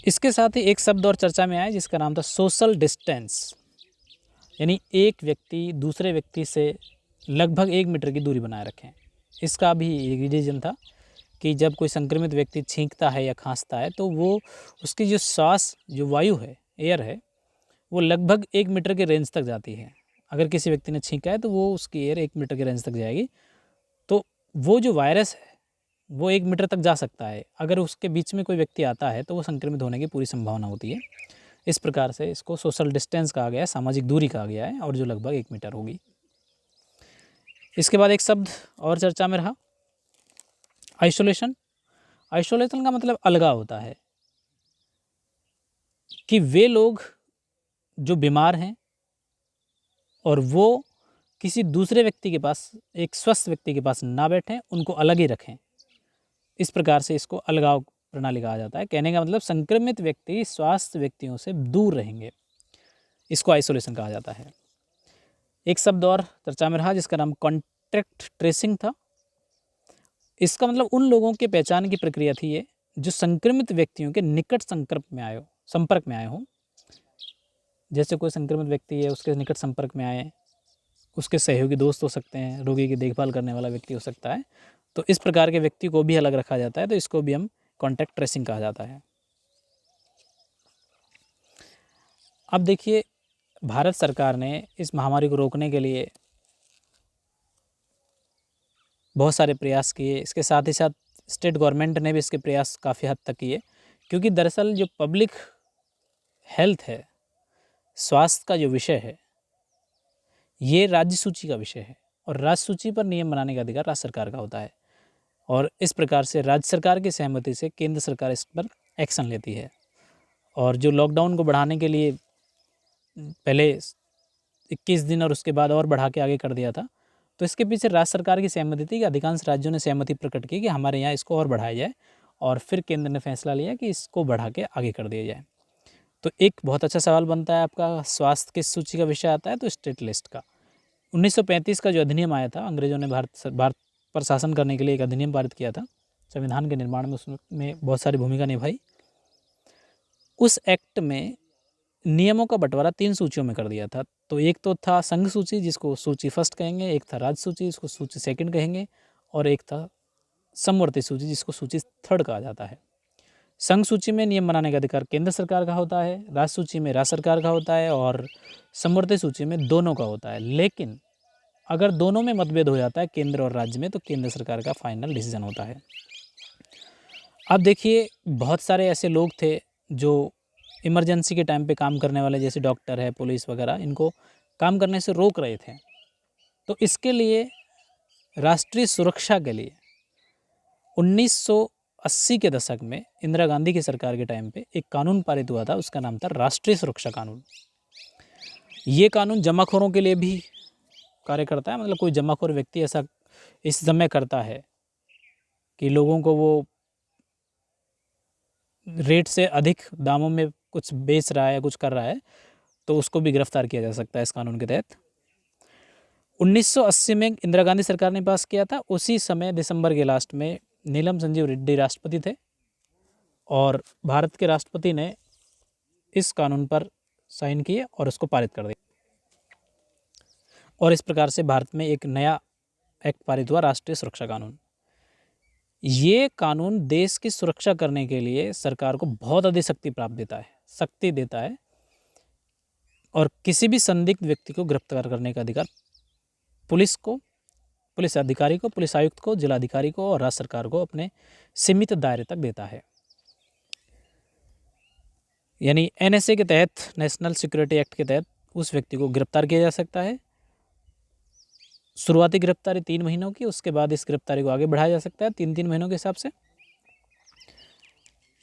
इसके साथ ही एक शब्द और चर्चा में आया, जिसका नाम था सोशल डिस्टेंस, यानी एक व्यक्ति दूसरे व्यक्ति से लगभग 1 मीटर की दूरी बनाए रखें। इसका भी एक रीज़न था कि जब कोई संक्रमित व्यक्ति छींकता है या खांसता है, तो वो उसकी जो सांस, जो वायु है, एयर है, वो लगभग 1 मीटर के रेंज तक जाती है। अगर किसी व्यक्ति ने छींका है तो वो उसकी एयर 1 मीटर के रेंज तक जाएगी। तो वो जो वायरस है वो 1 मीटर तक जा सकता है। अगर उसके बीच में कोई व्यक्ति आता है तो वो संक्रमित होने की पूरी संभावना होती है। इस प्रकार से इसको सोशल डिस्टेंस कहा गया है, सामाजिक दूरी कहा गया है, और जो लगभग 1 मीटर होगी। इसके बाद एक शब्द और चर्चा में रहा, आइसोलेशन। आइसोलेशन का मतलब अलगाव होता है, कि वे लोग जो बीमार हैं और वो किसी दूसरे व्यक्ति के पास, एक स्वस्थ व्यक्ति के पास ना बैठें, उनको अलग ही रखें। इस प्रकार से इसको अलगाव प्रणाली कहा जाता है। कहने का मतलब संक्रमित व्यक्ति स्वास्थ्य व्यक्तियों से दूर रहेंगे, इसको आइसोलेशन कहा जाता है। एक शब्द और चर्चा में रहा, जिसका नाम कॉन्टैक्ट ट्रेसिंग था। इसका मतलब उन लोगों के पहचान की प्रक्रिया थी ये, जो संक्रमित व्यक्तियों के निकट संपर्क में आए हों। जैसे कोई संक्रमित व्यक्ति है, उसके निकट संपर्क में आए, उसके सहयोगी दोस्त हो सकते हैं, रोगी की देखभाल करने वाला व्यक्ति हो सकता है, तो इस प्रकार के व्यक्ति को भी अलग रखा जाता है। तो इसको भी हम कॉन्टैक्ट ट्रेसिंग कहा जाता है। अब देखिए, भारत सरकार ने इस महामारी को रोकने के लिए बहुत सारे प्रयास किए। इसके साथ ही साथ स्टेट गवर्नमेंट ने भी इसके प्रयास काफ़ी हद तक किए, क्योंकि दरअसल जो पब्लिक हेल्थ है, स्वास्थ्य का जो विषय है, ये राज्य सूची का विषय है, और राज्य सूची पर नियम बनाने का अधिकार राज्य सरकार का होता है। और इस प्रकार से राज्य सरकार की सहमति से केंद्र सरकार इस पर एक्शन लेती है। और जो लॉकडाउन को बढ़ाने के लिए पहले 21 दिन और उसके बाद और बढ़ा के आगे कर दिया था, तो इसके पीछे राज्य सरकार की सहमति थी, कि अधिकांश राज्यों ने सहमति प्रकट की कि हमारे यहाँ इसको और बढ़ाया जाए, और फिर केंद्र ने फैसला लिया कि इसको बढ़ा के आगे कर दिया जाए। तो एक बहुत अच्छा सवाल बनता है आपका, स्वास्थ्य किस सूची का विषय आता है, तो स्टेट लिस्ट का। 1935 का जो अधिनियम आया था, अंग्रेजों ने भारत पर शासन करने के लिए एक अधिनियम पारित किया था, संविधान के निर्माण में उसमें बहुत सारी भूमिका निभाई। उस एक्ट में नियमों का बंटवारा 3 सूचियों में कर दिया था। तो एक तो था संघ सूची, जिसको सूची फर्स्ट कहेंगे, एक था राज्य सूची, जिसको सूची सेकंड कहेंगे, और एक था समवर्ती सूची, जिसको सूची थर्ड कहा जाता है। संघ सूची में नियम बनाने का अधिकार केंद्र सरकार का होता है, राज्य सूची में राज्य सरकार का होता है, और समवर्ती सूची में दोनों का होता है। लेकिन अगर दोनों में मतभेद हो जाता है, केंद्र और राज्य में, तो केंद्र सरकार का फाइनल डिसीजन होता है। अब देखिए, बहुत सारे ऐसे लोग थे जो इमरजेंसी के टाइम पे काम करने वाले, जैसे डॉक्टर है, पुलिस वगैरह, इनको काम करने से रोक रहे थे। तो इसके लिए राष्ट्रीय सुरक्षा के लिए 1980 के दशक में इंदिरा गांधी की सरकार के टाइम पे एक कानून पारित हुआ था, उसका नाम था राष्ट्रीय सुरक्षा कानून। ये कानून जमाखोरों के लिए भी कार्य करता है, मतलब कोई जमाखोर व्यक्ति ऐसा इस समय करता है कि लोगों को वो रेट से अधिक दामों में कुछ बेच रहा है, कुछ कर रहा है, तो उसको भी गिरफ्तार किया जा सकता है इस कानून के तहत। 1980 में इंदिरा गांधी सरकार ने पास किया था। उसी समय दिसंबर के लास्ट में नीलम संजीव रेड्डी राष्ट्रपति थे, और भारत के राष्ट्रपति ने इस कानून पर साइन किए और उसको पारित कर दिया, और इस प्रकार से भारत में एक नया एक्ट पारित हुआ, राष्ट्रीय सुरक्षा कानून। ये कानून देश की सुरक्षा करने के लिए सरकार को बहुत अधिक शक्ति देता है, और किसी भी संदिग्ध व्यक्ति को गिरफ्तार करने का अधिकार पुलिस को, पुलिस अधिकारी को, पुलिस आयुक्त को, जिलाधिकारी को और राज्य सरकार को अपने सीमित दायरे तक देता है। यानी NSA के तहत, नेशनल सिक्योरिटी एक्ट के तहत, उस व्यक्ति को गिरफ्तार किया जा सकता है। शुरुआती गिरफ्तारी 3 महीनों की, उसके बाद इस गिरफ्तारी को आगे बढ़ाया जा सकता है 3-3 महीनों के हिसाब से।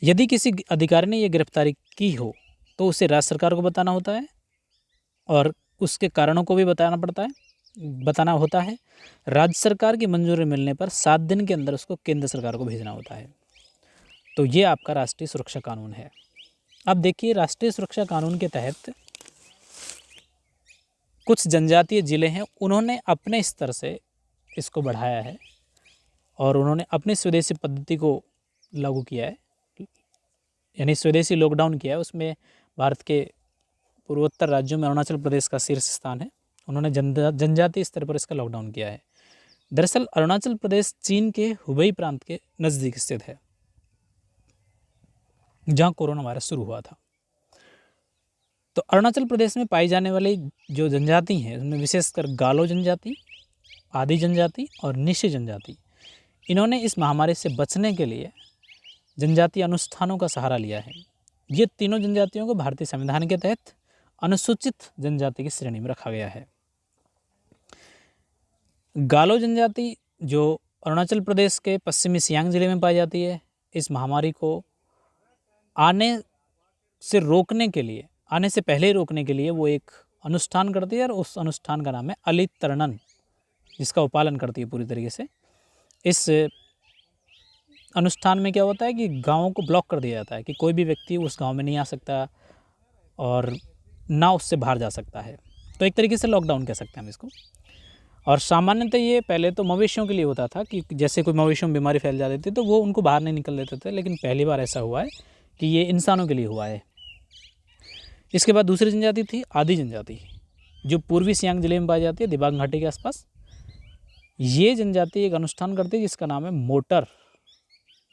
यदि किसी अधिकारी ने यह गिरफ्तारी की हो तो उसे राज्य सरकार को बताना होता है, और उसके कारणों को भी बताना होता है। राज्य सरकार की मंजूरी मिलने पर 7 दिन के अंदर उसको केंद्र सरकार को भेजना होता है। तो ये आपका राष्ट्रीय सुरक्षा कानून है। अब देखिए, राष्ट्रीय सुरक्षा कानून के तहत कुछ जनजातीय ज़िले हैं, उन्होंने अपने स्तर से इसको बढ़ाया है, और उन्होंने अपनी स्वदेशी पद्धति को लागू किया है, यानी स्वदेशी लॉकडाउन किया है। उसमें भारत के पूर्वोत्तर राज्यों में अरुणाचल प्रदेश का शीर्ष स्थान है। उन्होंने जनजातीय स्तर पर इसका लॉकडाउन किया है। दरअसल अरुणाचल प्रदेश चीन के हुबेई प्रांत के नज़दीक स्थित है, जहाँ कोरोना वायरस शुरू हुआ था। तो अरुणाचल प्रदेश में पाई जाने वाली जो जनजाति हैं, उनमें विशेषकर गालो जनजाति, आदि जनजाति और निशी जनजाति, इन्होंने इस महामारी से बचने के लिए जनजातीय अनुष्ठानों का सहारा लिया है। ये तीनों जनजातियों को भारतीय संविधान के तहत अनुसूचित जनजाति की श्रेणी में रखा गया है। गालो जनजाति जो अरुणाचल प्रदेश के पश्चिमी सियांग जिले में पाई जाती है, इस महामारी को आने से पहले रोकने के लिए वो एक अनुष्ठान करती है, और उस अनुष्ठान का नाम है अलितरनन, जिसका वो पालन करती है पूरी तरीके से। इस अनुष्ठान में क्या होता है कि गाँवों को ब्लॉक कर दिया जाता है कि कोई भी व्यक्ति उस गाँव में नहीं आ सकता और ना उससे बाहर जा सकता है। तो एक तरीके से लॉकडाउन कह सकते हैं हम इसको। और सामान्यतः ये पहले तो मवेशियों के लिए होता था कि जैसे कोई मवेशियों में बीमारी फैल जाती थी तो वो उनको बाहर नहीं निकल देते थे, लेकिन पहली बार ऐसा हुआ है कि ये इंसानों के लिए हुआ है। इसके बाद दूसरी जनजाति थी आदि जनजाति, जो पूर्वी सियांग जिले में पाई जाती है, दिबांग घाटी के आसपास। ये जनजाति एक अनुष्ठान करती है जिसका नाम है मोटर।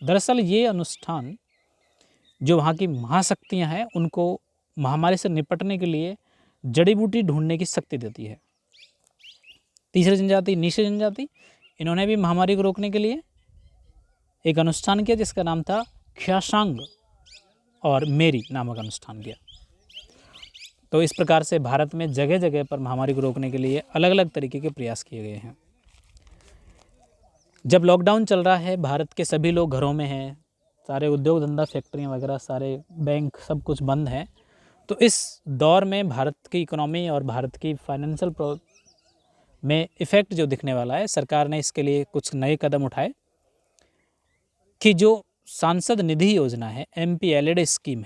दरअसल ये अनुष्ठान जो वहाँ की महाशक्तियाँ हैं उनको महामारी से निपटने के लिए जड़ी बूटी ढूंढने की शक्ति देती है। तीसरी जनजाति निशी जनजाति, इन्होंने भी महामारी को रोकने के लिए एक अनुष्ठान किया जिसका नाम था ख्यासांग और मेरी नामक अनुष्ठान किया। तो इस प्रकार से भारत में जगह जगह पर महामारी को रोकने के लिए अलग अलग तरीके के प्रयास किए गए हैं। जब लॉकडाउन चल रहा है, भारत के सभी लोग घरों में हैं, सारे उद्योग धंधा, फैक्ट्रियाँ वगैरह, सारे बैंक, सब कुछ बंद हैं। तो इस दौर में भारत की इकोनॉमी और भारत की फाइनेंशियल में इफ़ेक्ट जो दिखने वाला है, सरकार ने इसके लिए कुछ नए कदम उठाए कि जो सांसद निधि योजना है, MP-LED स्कीम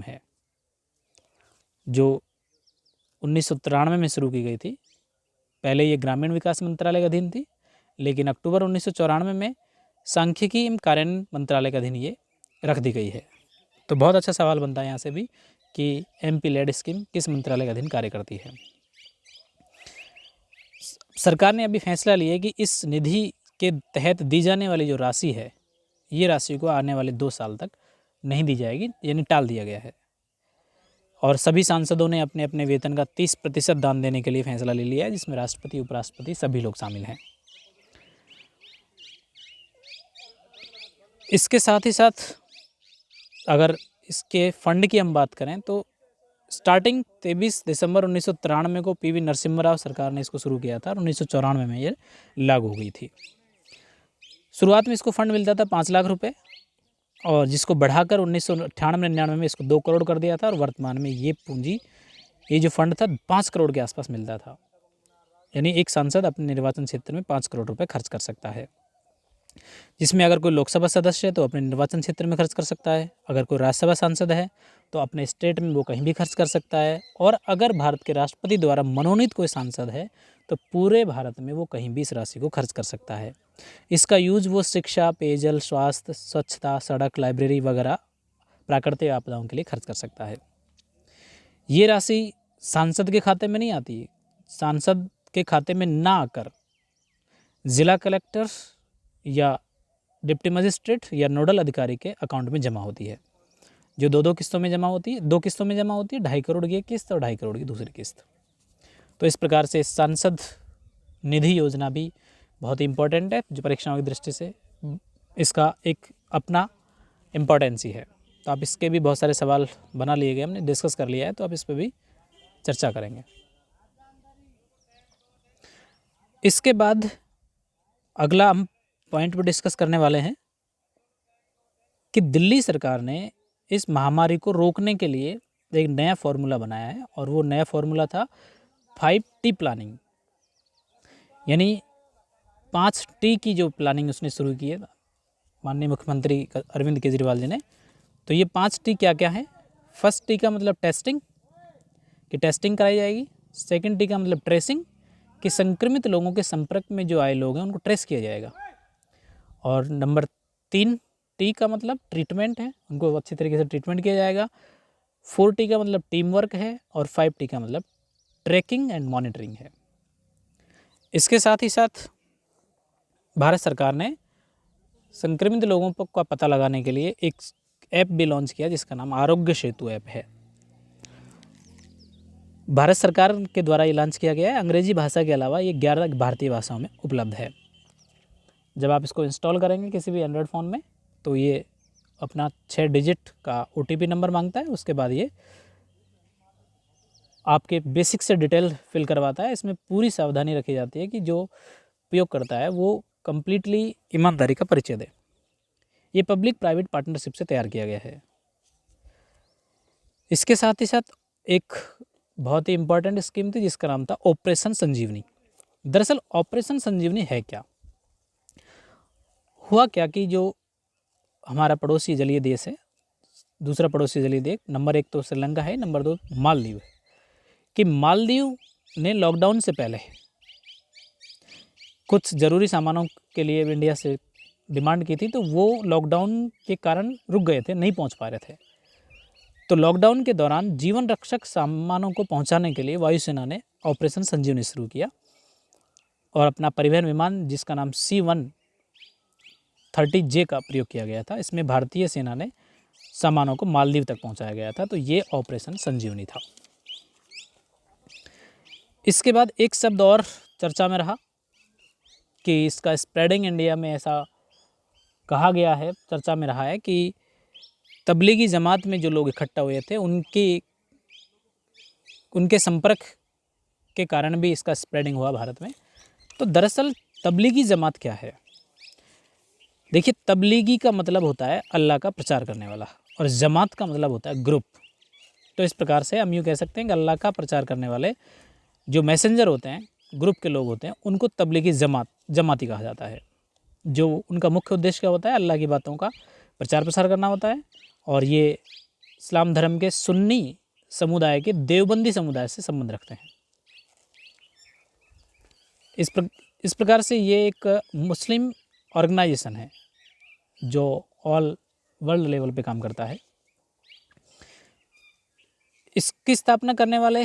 है, जो 1993 में शुरू की गई थी। पहले ये ग्रामीण विकास मंत्रालय के अधीन थी, लेकिन अक्टूबर 1994 में सांख्यिकी एवं कार्यान्वयन मंत्रालय के अधीन ये रख दी गई है। तो बहुत अच्छा सवाल बनता है यहाँ से भी कि MP लेड स्कीम किस मंत्रालय के अधीन कार्य करती है। सरकार ने अभी फैसला लिया है कि इस निधि के तहत दी जाने वाली जो राशि है, ये राशि को आने वाले 2 साल तक नहीं दी जाएगी, यानी टाल दिया गया है। और सभी सांसदों ने अपने अपने वेतन का 30% दान देने के लिए फैसला ले लिया है, जिसमें राष्ट्रपति, उपराष्ट्रपति सभी लोग शामिल हैं। इसके साथ ही साथ अगर इसके फंड की हम बात करें तो स्टार्टिंग 23 दिसंबर 1993 को PV नरसिम्हा राव सरकार ने इसको शुरू किया था और 1994 में ये लागू हो गई थी। शुरुआत में इसको फंड मिलता था 5 लाख रुपए, और जिसको बढ़ाकर 1998-99 में इसको 2 करोड़ कर दिया था, और वर्तमान में ये जो फंड था 5 करोड़ के आसपास मिलता था। यानी एक सांसद अपने निर्वाचन क्षेत्र में 5 करोड़ रुपए खर्च कर सकता है, जिसमें अगर कोई लोकसभा सदस्य है तो अपने निर्वाचन क्षेत्र में खर्च कर सकता है, अगर कोई राज्यसभा सांसद है तो अपने स्टेट में वो कहीं भी खर्च कर सकता है, और अगर भारत के राष्ट्रपति द्वारा मनोनीत कोई सांसद है तो पूरे भारत में वो कहीं भी इस राशि को खर्च कर सकता है। इसका यूज वो शिक्षा, पेयजल, स्वास्थ्य, स्वच्छता, सड़क, लाइब्रेरी वगैरह प्राकृतिक आपदाओं के लिए खर्च कर सकता है। ये राशि सांसद के खाते में नहीं आती, सांसद के खाते में ना आकर जिला कलेक्टर या डिप्टी मजिस्ट्रेट या नोडल अधिकारी के अकाउंट में जमा होती है, जो 2 किस्तों में जमा होती है। 2 किस्तों में जमा होती है, 2.5 करोड़ की एक किस्त और 2.5 करोड़ की दूसरी किस्त। तो इस प्रकार से सांसद निधि योजना भी बहुत ही इम्पोर्टेंट है, जो परीक्षाओं की दृष्टि से इसका एक अपना इम्पोर्टेंस ही है। तो आप इसके भी बहुत सारे सवाल बना लिए गए, हमने डिस्कस कर लिया है, तो आप इस पर भी चर्चा करेंगे। इसके बाद अगला हम पॉइंट पर डिस्कस करने वाले हैं कि दिल्ली सरकार ने इस महामारी को रोकने के लिए एक नया फॉर्मूला बनाया है, और वो नया फॉर्मूला था 5T प्लानिंग। यानी 5T की जो प्लानिंग उसने शुरू की है माननीय मुख्यमंत्री अरविंद केजरीवाल जी ने। तो ये 5T क्या क्या है? फर्स्ट T का मतलब टेस्टिंग, कि टेस्टिंग कराई जाएगी। सेकंड T का मतलब ट्रेसिंग, कि संक्रमित लोगों के संपर्क में जो आए लोग हैं उनको ट्रेस किया जाएगा। और नंबर 3 T का मतलब ट्रीटमेंट है, उनको अच्छी तरीके से ट्रीटमेंट किया जाएगा। 4T का मतलब टीम वर्क है, और 5T का मतलब ट्रैकिंग एंड मॉनिटरिंग है। इसके साथ ही साथ भारत सरकार ने संक्रमित लोगों का पता लगाने के लिए एक ऐप भी लॉन्च किया, जिसका नाम आरोग्य सेतु ऐप है। भारत सरकार के द्वारा ये लॉन्च किया गया है। अंग्रेजी भाषा के अलावा ये 11 भारतीय भाषाओं में उपलब्ध है। जब आप इसको इंस्टॉल करेंगे किसी भी एंड्रॉयड फ़ोन में, तो ये अपना 6 डिजिट का OTP नंबर मांगता है। उसके बाद ये आपके बेसिक से डिटेल फिल करवाता है। इसमें पूरी सावधानी रखी जाती है कि जो उपयोग करता है वो कम्प्लीटली ईमानदारी का परिचय दे। ये पब्लिक प्राइवेट पार्टनरशिप से तैयार किया गया है। इसके साथ ही साथ एक बहुत ही इम्पॉर्टेंट स्कीम थी, जिसका नाम था ऑपरेशन संजीवनी। दरअसल ऑपरेशन संजीवनी है क्या? हुआ क्या कि जो हमारा पड़ोसी जलीय देश है, दूसरा पड़ोसी जलीय देश, नंबर 1 तो श्रीलंका है, नंबर 2 मालदीव है, कि मालदीव ने लॉकडाउन से पहले कुछ ज़रूरी सामानों के लिए इंडिया से डिमांड की थी, तो वो लॉकडाउन के कारण रुक गए थे, नहीं पहुंच पा रहे थे। तो लॉकडाउन के दौरान जीवन रक्षक सामानों को पहुंचाने के लिए वायुसेना ने ऑपरेशन संजीवनी शुरू किया, और अपना परिवहन विमान जिसका नाम C-130J का प्रयोग किया गया था। इसमें भारतीय सेना ने सामानों को मालदीव तक पहुंचाया गया था। तो ये ऑपरेशन संजीवनी था। इसके बाद एक शब्द और चर्चा में रहा कि इसका स्प्रेडिंग इंडिया में ऐसा कहा गया है, चर्चा में रहा है कि तबलीगी जमात में जो लोग इकट्ठा हुए थे उनके संपर्क के कारण भी इसका स्प्रेडिंग हुआ भारत में। तो दरअसल तबलीगी जमात क्या है? देखिए, तबलीगी का मतलब होता है अल्लाह का प्रचार करने वाला, और जमात का मतलब होता है ग्रुप। तो इस प्रकार से हम यूँ कह सकते हैं कि अल्लाह का प्रचार करने वाले जो मैसेंजर होते हैं, ग्रुप के लोग होते हैं, उनको तबलीगी जमाती कहा जाता है। जो उनका मुख्य उद्देश्य क्या होता है? अल्लाह की बातों का प्रचार प्रसार करना होता है। और ये इस्लाम धर्म के सुन्नी समुदाय के देवबंदी समुदाय से संबंध रखते हैं। इस प्रकार से ये एक मुस्लिम ऑर्गेनाइजेशन है जो ऑल वर्ल्ड लेवल पे काम करता है। इसकी स्थापना करने वाले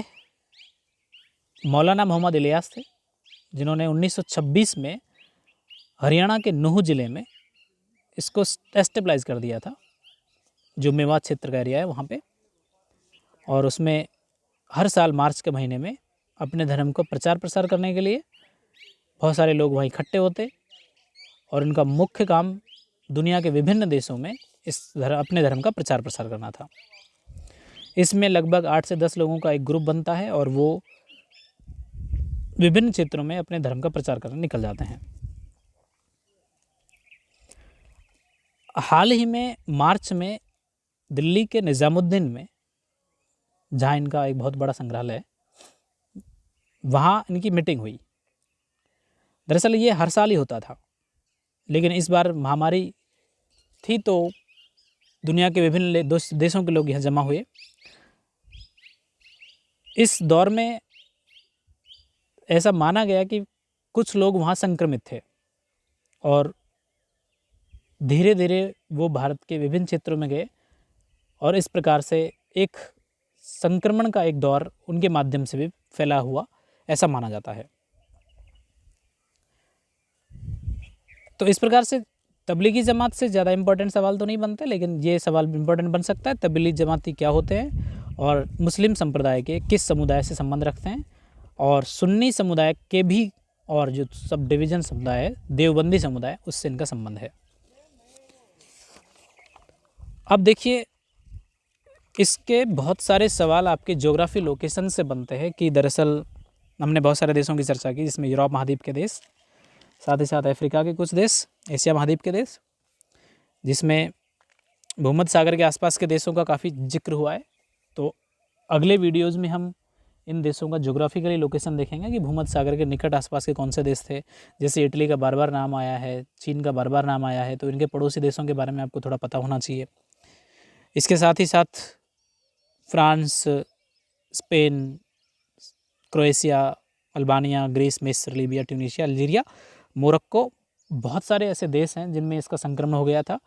मौलाना मोहम्मद इलियास थे, जिन्होंने 1926 में हरियाणा के नूह ज़िले में इसको एस्टेब्लाइज कर दिया था, जो मेवात क्षेत्र का एरिया है वहाँ पे। और उसमें हर साल मार्च के महीने में अपने धर्म को प्रचार प्रसार करने के लिए बहुत सारे लोग वहाँ इकट्ठे होते और उनका मुख्य काम दुनिया के विभिन्न देशों में अपने धर्म का प्रचार प्रसार करना था। इसमें लगभग 8 से 10 लोगों का एक ग्रुप बनता है और वो विभिन्न क्षेत्रों में अपने धर्म का प्रचार करने निकल जाते हैं। हाल ही में मार्च में दिल्ली के निज़ामुद्दीन में, जहाँ इनका एक बहुत बड़ा संग्रहालय है, वहाँ इनकी मीटिंग हुई। दरअसल ये हर साल ही होता था, लेकिन इस बार महामारी थी तो दुनिया के विभिन्न देशों के लोग यहाँ जमा हुए। इस दौर में ऐसा माना गया कि कुछ लोग वहाँ संक्रमित थे और धीरे धीरे वो भारत के विभिन्न क्षेत्रों में गए और इस प्रकार से एक संक्रमण का एक दौर उनके माध्यम से भी फैला हुआ, ऐसा माना जाता है। तो इस प्रकार से तबलीगी जमात से ज़्यादा इम्पोर्टेंट सवाल तो नहीं बनते, लेकिन ये सवाल इम्पोर्टेंट बन सकता है, तबलीगी जमाती क्या होते हैं और मुस्लिम संप्रदाय के किस समुदाय से संबंध रखते हैं, और सुन्नी समुदाय के भी और जो सब डिवीज़न समुदाय है, देवबंदी समुदाय, उससे इनका संबंध है। अब देखिए, इसके बहुत सारे सवाल आपके ज्योग्राफी लोकेशन से बनते हैं कि दरअसल हमने बहुत सारे देशों की चर्चा की, जिसमें यूरोप महाद्वीप के देश, साथ ही साथ अफ्रीका के कुछ देश, एशिया महाद्वीप के देश, जिसमें भूमध्य सागर के आसपास के देशों का काफ़ी जिक्र हुआ है। तो अगले वीडियोस में हम इन देशों का ज्योग्राफिकली लोकेशन देखेंगे कि भूमध्य सागर के निकट आसपास के कौन से देश थे। जैसे इटली का बार बार नाम आया है, चीन का बार बार नाम आया है, तो इनके पड़ोसी देशों के बारे में आपको थोड़ा पता होना चाहिए। इसके साथ ही साथ France, Spain, Croatia, Albania, Greece, मिस्र, लीबिया, ट्यूनीशिया, अल्जीरिया, मोरक्को, बहुत सारे ऐसे देश हैं जिनमें इसका संक्रमण हो गया था।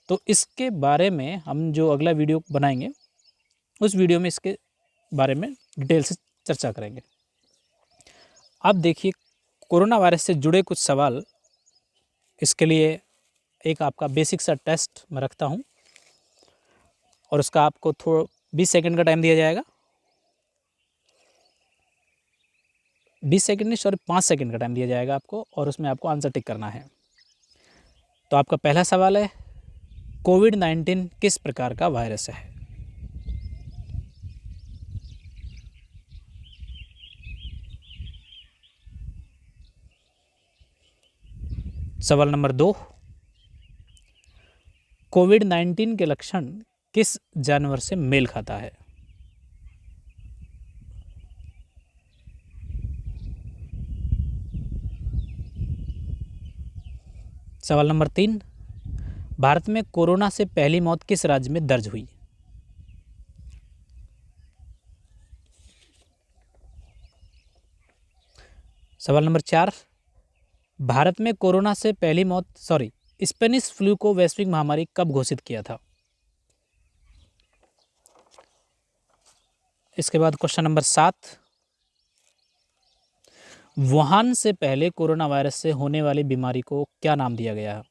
तो इसके बारे में हम जो अगला वीडियो बनाएंगे, उस वीडियो में इसके बारे में डिटेल से चर्चा करेंगे। अब देखिए, कोरोना वायरस से जुड़े कुछ सवाल, इसके लिए एक आपका बेसिक सा टेस्ट मैं रखता हूँ और उसका आपको 20 सेकंड का टाइम दिया जाएगा। 20 सेकंड नहीं, सॉरी 5 सेकंड का टाइम दिया जाएगा आपको, और उसमें आपको आंसर टिक करना है। तो आपका पहला सवाल है, कोविड-19 किस प्रकार का वायरस है? सवाल नंबर 2, कोविड-19 के लक्षण किस जानवर से मेल खाता है? सवाल नंबर 3, भारत में कोरोना से पहली मौत किस राज्य में दर्ज हुई? सवाल नंबर 4, भारत में कोरोना से पहली मौत स्पेनिश फ्लू को वैश्विक महामारी कब घोषित किया था? इसके बाद क्वेश्चन नंबर 7, वुहान से पहले कोरोना वायरस से होने वाली बीमारी को क्या नाम दिया गया है?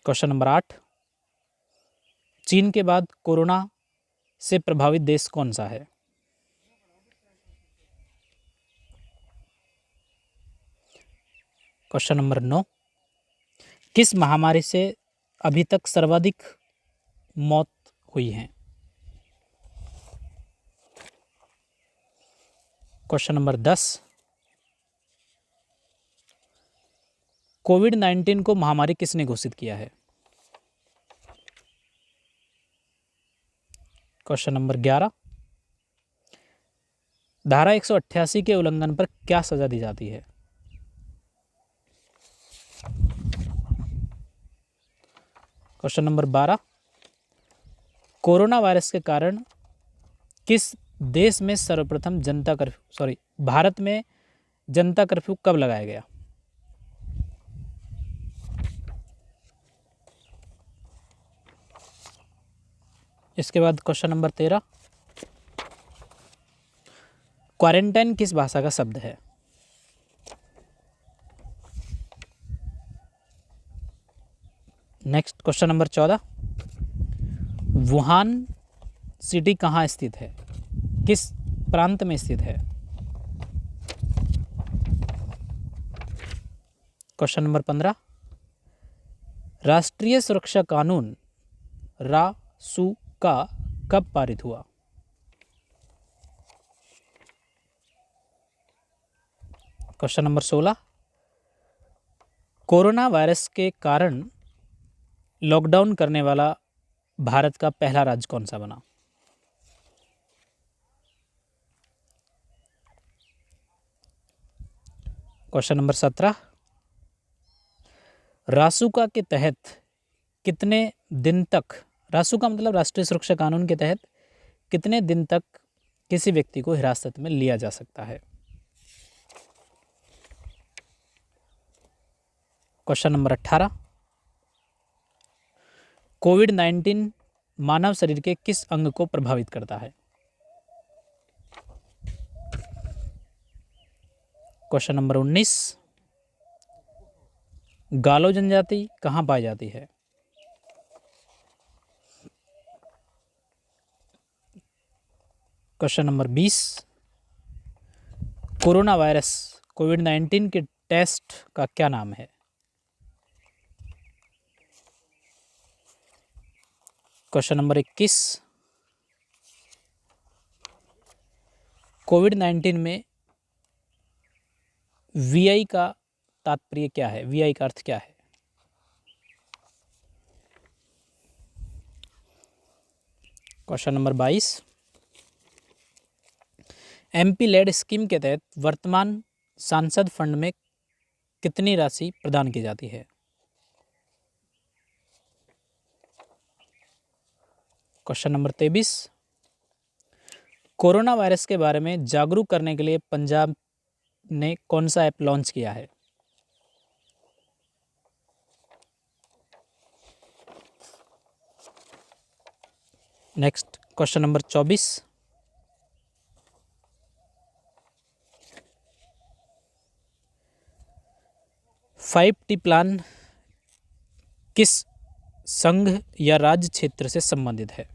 क्वेश्चन नंबर 8, चीन के बाद कोरोना से प्रभावित देश कौन सा है? क्वेश्चन नंबर 9, किस महामारी से अभी तक सर्वाधिक मौत हुई हैं? क्वेश्चन नंबर 10, कोविड-19 को महामारी किसने घोषित किया है? क्वेश्चन नंबर 11, धारा 188 के उल्लंघन पर क्या सजा दी जाती है? क्वेश्चन नंबर 12, कोरोना वायरस के कारण किस देश में सर्वप्रथम भारत में जनता कर्फ्यू कब लगाया गया? इसके बाद क्वेश्चन नंबर 13, क्वारंटाइन किस भाषा का शब्द है? Next question number 14, Wuhan city कहाँ स्थित है, किस प्रांत में स्थित है? क्वेश्चन नंबर 15, राष्ट्रीय सुरक्षा कानून रासुका कब पारित हुआ? क्वेश्चन नंबर 16, कोरोना वायरस के कारण लॉकडाउन करने वाला भारत का पहला राज्य कौन सा बना? क्वेश्चन नंबर 17, रासुका के तहत कितने दिन तक, रासुका मतलब राष्ट्रीय सुरक्षा कानून के तहत कितने दिन तक किसी व्यक्ति को हिरासत में लिया जा सकता है? क्वेश्चन नंबर 18, कोविड-19 मानव शरीर के किस अंग को प्रभावित करता है? क्वेश्चन नंबर 19, गालो जनजाति कहाँ पाई जाती है? क्वेश्चन नंबर 20, कोरोना वायरस कोविड-19 के टेस्ट का क्या नाम है? क्वेश्चन नंबर 21, कोविड-19 में वीआई का तात्पर्य क्या है, वीआई का अर्थ क्या है? Question number 22, MP LED scheme के तहत वर्तमान सांसद फंड में कितनी राशि प्रदान की जाती है? क्वेश्चन नंबर 23, कोरोना वायरस के बारे में जागरूक करने के लिए पंजाब ने कौन सा ऐप लॉन्च किया है? Next question number 24, 5T plan किस संघ या राज्य क्षेत्र से संबंधित है?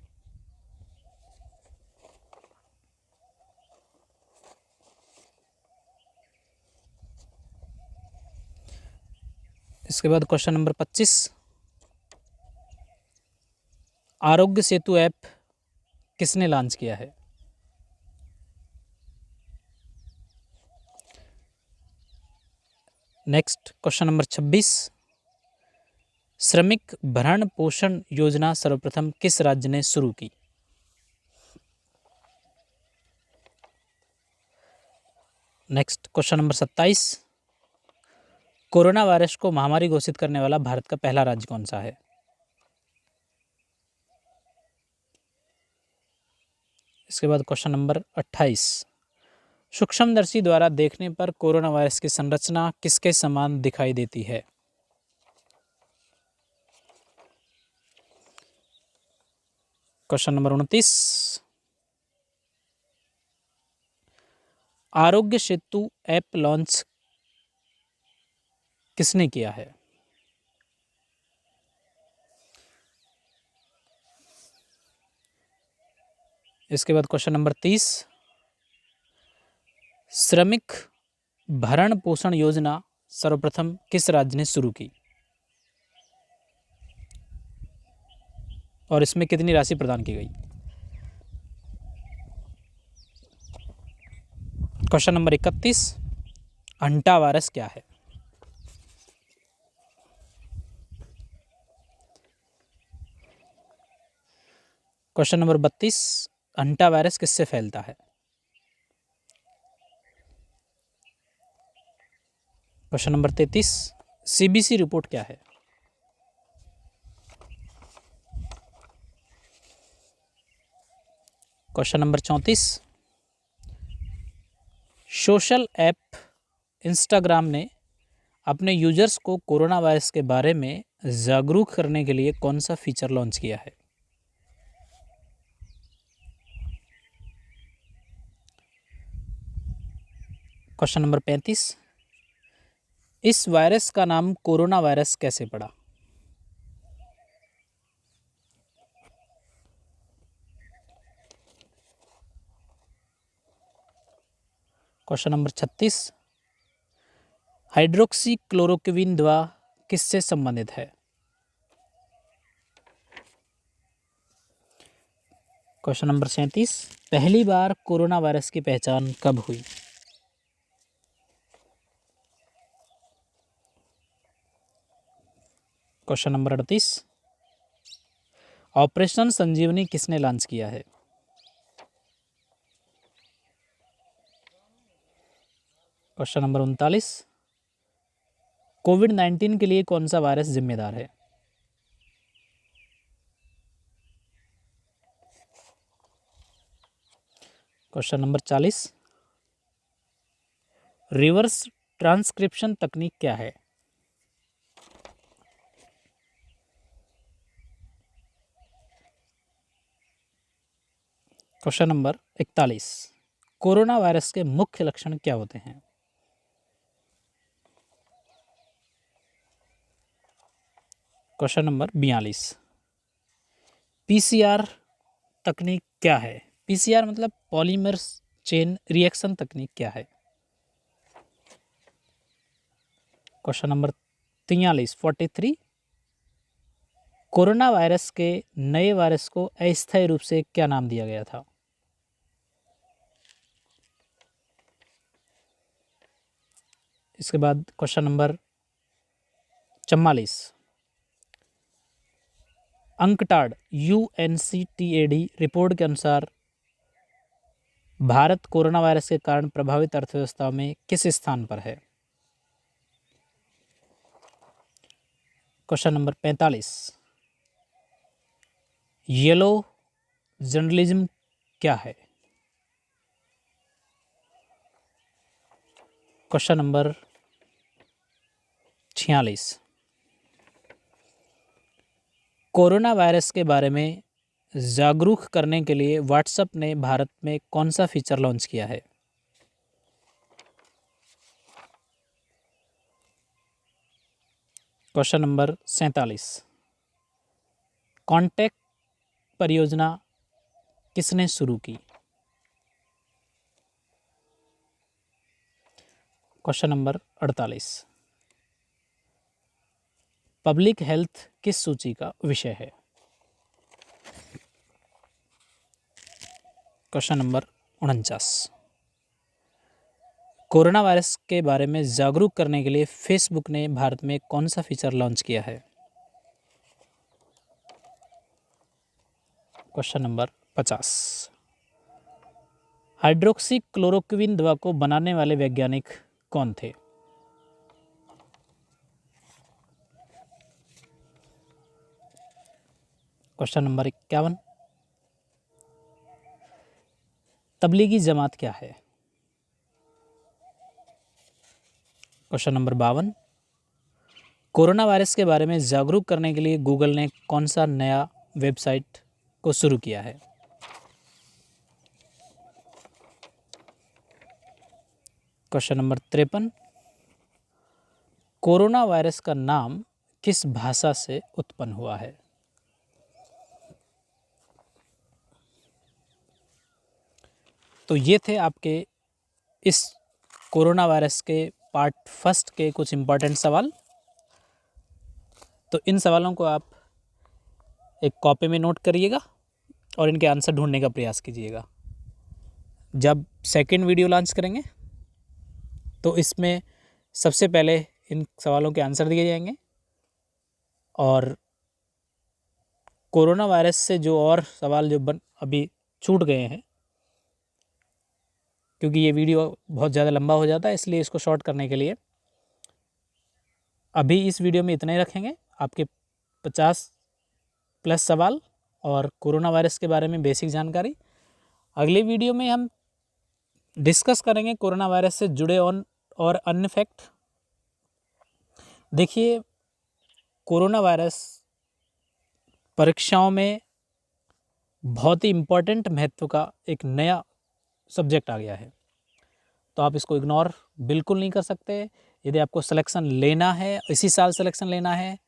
इसके बाद question number 25, Aarogya Setu app किसने लॉन्च किया है? नेक्स्ट क्वेश्चन नंबर 26, श्रमिक भरण पोषण योजना सर्वप्रथम किस राज्य ने शुरू की? Next question number 27, corona virus को महामारी घोषित करने वाला भारत का पहला राज्य कौन सा है? इसके बाद क्वेश्चन नंबर 28, सूक्ष्मदर्शी द्वारा देखने पर कोरोना वायरस की संरचना किसके समान दिखाई देती है? Question number 29, Aarogya Setu app launch किसने किया है? इसके बाद क्वेश्चन नंबर 30, श्रमिक भरण पोषण योजना सर्वप्रथम किस राज्य ने शुरू की और इसमें कितनी राशि प्रदान की गई? क्वेश्चन नंबर 31, हंटा वायरस क्या है? क्वेश्चन नंबर 32, हंटा वायरस किससे फैलता है? क्वेश्चन नंबर 33, सीबीसी रिपोर्ट क्या है? Question number 34, social app Instagram ने अपने यूजर्स को कोरोना वायरस के बारे में जागरूक करने के लिए कौन सा फीचर लॉन्च किया है? क्वेश्चन नंबर 35, इस वायरस का नाम कोरोना वायरस कैसे पड़ा? क्वेश्चन नंबर 36, हाइड्रोक्सी क्लोरोक्विन दवा किससे संबंधित है? क्वेश्चन नंबर 37, पहली बार कोरोना वायरस की पहचान कब हुई? क्वेश्चन नंबर 38, ऑपरेशन संजीवनी किसने लॉन्च किया है? क्वेश्चन नंबर 39, कोविड-19 के लिए कौन सा वायरस जिम्मेदार है? क्वेश्चन नंबर 40, रिवर्स ट्रांसक्रिप्शन तकनीक क्या है? क्वेश्चन नंबर 41, कोरोना वायरस के मुख्य लक्षण क्या होते हैं? क्वेश्चन नंबर 42, पीसीआर तकनीक क्या है? पीसीआर मतलब पॉलीमर चेन रिएक्शन तकनीक क्या है? क्वेश्चन नंबर 43, कोरोना वायरस के नए वायरस को अस्थायी रूप से क्या नाम दिया गया था? इसके बाद question number 44, UNCTAD UNCTAD report के अनुसार भारत कोरोना वायरस के कारण प्रभावित अर्थव्यवस्थाओं में किस स्थान पर है? क्वेश्चन नंबर 45, येलो जर्नलिज्म क्या है? क्वेश्चन नंबर 46, कोरोना वायरस के बारे में जागरूक करने के लिए व्हाट्सएप ने भारत में कौन सा फीचर लॉन्च किया है? क्वेश्चन नंबर 47, कॉन्टैक्ट परियोजना किसने शुरू की? क्वेश्चन नंबर 48, पब्लिक हेल्थ किस सूची का विषय है? क्वेश्चन नंबर 49, कोरोना वायरस के बारे में जागरूक करने के लिए फेसबुक ने भारत में कौन सा फीचर लॉन्च किया है? क्वेश्चन नंबर 50, हाइड्रोक्सी क्लोरोक्विन दवा को बनाने वाले वैज्ञानिक कौन थे? क्वेश्चन नंबर 51, तबलीगी जमात क्या है? क्वेश्चन नंबर 52, कोरोना वायरस के बारे में जागरूक करने के लिए गूगल ने कौन सा नया वेबसाइट को शुरू किया है? क्वेश्चन नंबर 53, कोरोना वायरस का नाम किस भाषा से उत्पन्न हुआ है? तो ये थे आपके इस कोरोना वायरस के पार्ट फर्स्ट के कुछ इम्पोर्टेंट सवाल। तो इन सवालों को आप एक कॉपी में नोट करिएगा और इनके आंसर ढूंढने का प्रयास कीजिएगा। जब सेकंड वीडियो लॉन्च करेंगे तो इसमें सबसे पहले इन सवालों के आंसर दिए जाएंगे और कोरोना वायरस से जो और सवाल जो अभी छूट गए हैं, क्योंकि ये वीडियो बहुत ज़्यादा लंबा हो जाता है इसलिए इसको शॉर्ट करने के लिए अभी इस वीडियो में इतना ही रखेंगे। आपके 50+ सवाल और कोरोना वायरस के बारे में बेसिक जानकारी अगले वीडियो में हम डिस्कस करेंगे कोरोना वायरस से जुड़े और अन्य फैक्ट। देखिए, कोरोना वायरस परीक्षाओं में बहुत ही इम्पोर्टेंट महत्व का एक नया सब्जेक्ट आ गया है, तो आप इसको इग्नोर बिल्कुल नहीं कर सकते। यदि आपको सिलेक्शन लेना है, इसी साल सिलेक्शन लेना है,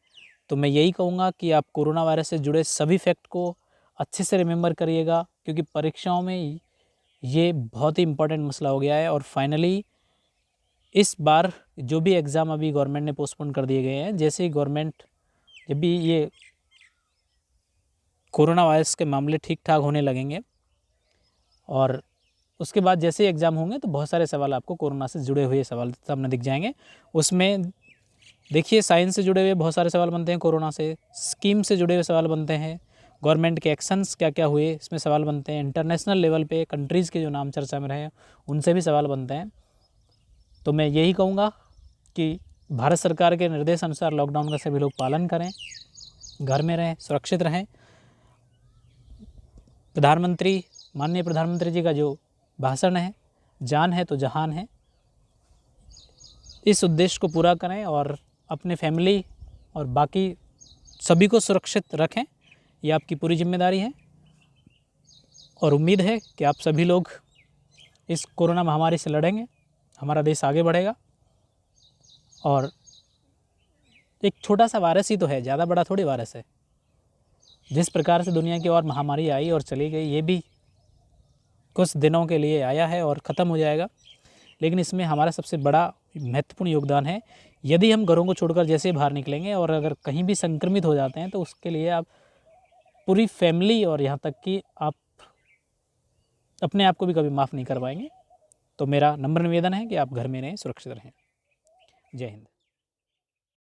तो मैं यही कहूँगा कि आप कोरोना वायरस से जुड़े सभी फैक्ट को अच्छे से रिमेंबर करिएगा, क्योंकि परीक्षाओं में ये बहुत ही इम्पोर्टेंट मसला हो गया है। और फाइनली इस बार जो भी एग्ज़ाम अभी गवर्नमेंट ने पोस्टपोन कर दिए गए हैं, जैसे ही गवर्नमेंट जब भी ये कोरोना वायरस के मामले ठीक ठाक होने लगेंगे और उसके बाद जैसे एग्ज़ाम होंगे, तो बहुत सारे सवाल आपको कोरोना से जुड़े हुए सवाल सामने दिख जाएंगे। उसमें देखिए, साइंस से जुड़े हुए बहुत सारे सवाल बनते हैं, कोरोना से स्कीम से जुड़े हुए सवाल बनते हैं, गवर्नमेंट के एक्शंस क्या क्या हुए इसमें सवाल बनते हैं, इंटरनेशनल लेवल पे कंट्रीज़ के जो नाम चर्चा में रहे उनसे भी सवाल बनते हैं। तो मैं यही कहूँगा कि भारत सरकार के निर्देश अनुसार लॉकडाउन का सभी लोग पालन करें, घर में रहें, सुरक्षित रहें। माननीय प्रधानमंत्री जी का जो भाषण है, जान है तो जहान है, इस उद्देश्य को पूरा करें और अपने फैमिली और बाकी सभी को सुरक्षित रखें। ये आपकी पूरी जिम्मेदारी है और उम्मीद है कि आप सभी लोग इस कोरोना महामारी से लड़ेंगे, हमारा देश आगे बढ़ेगा। और एक छोटा सा वायरस ही तो है, ज़्यादा बड़ा थोड़ी वायरस है। जिस प्रकार से दुनिया की और महामारी आई और चली गई, ये भी कुछ दिनों के लिए आया है और ख़त्म हो जाएगा, लेकिन इसमें हमारा सबसे बड़ा महत्वपूर्ण योगदान है। यदि हम घरों को छोड़कर जैसे बाहर निकलेंगे और अगर कहीं भी संक्रमित हो जाते हैं, तो उसके लिए आप पूरी फैमिली और यहाँ तक कि आप अपने आप को भी कभी माफ़ नहीं कर पाएंगे। तो मेरा नम्र निवेदन है कि आप घर में रहें, सुरक्षित रहें। जय हिंद।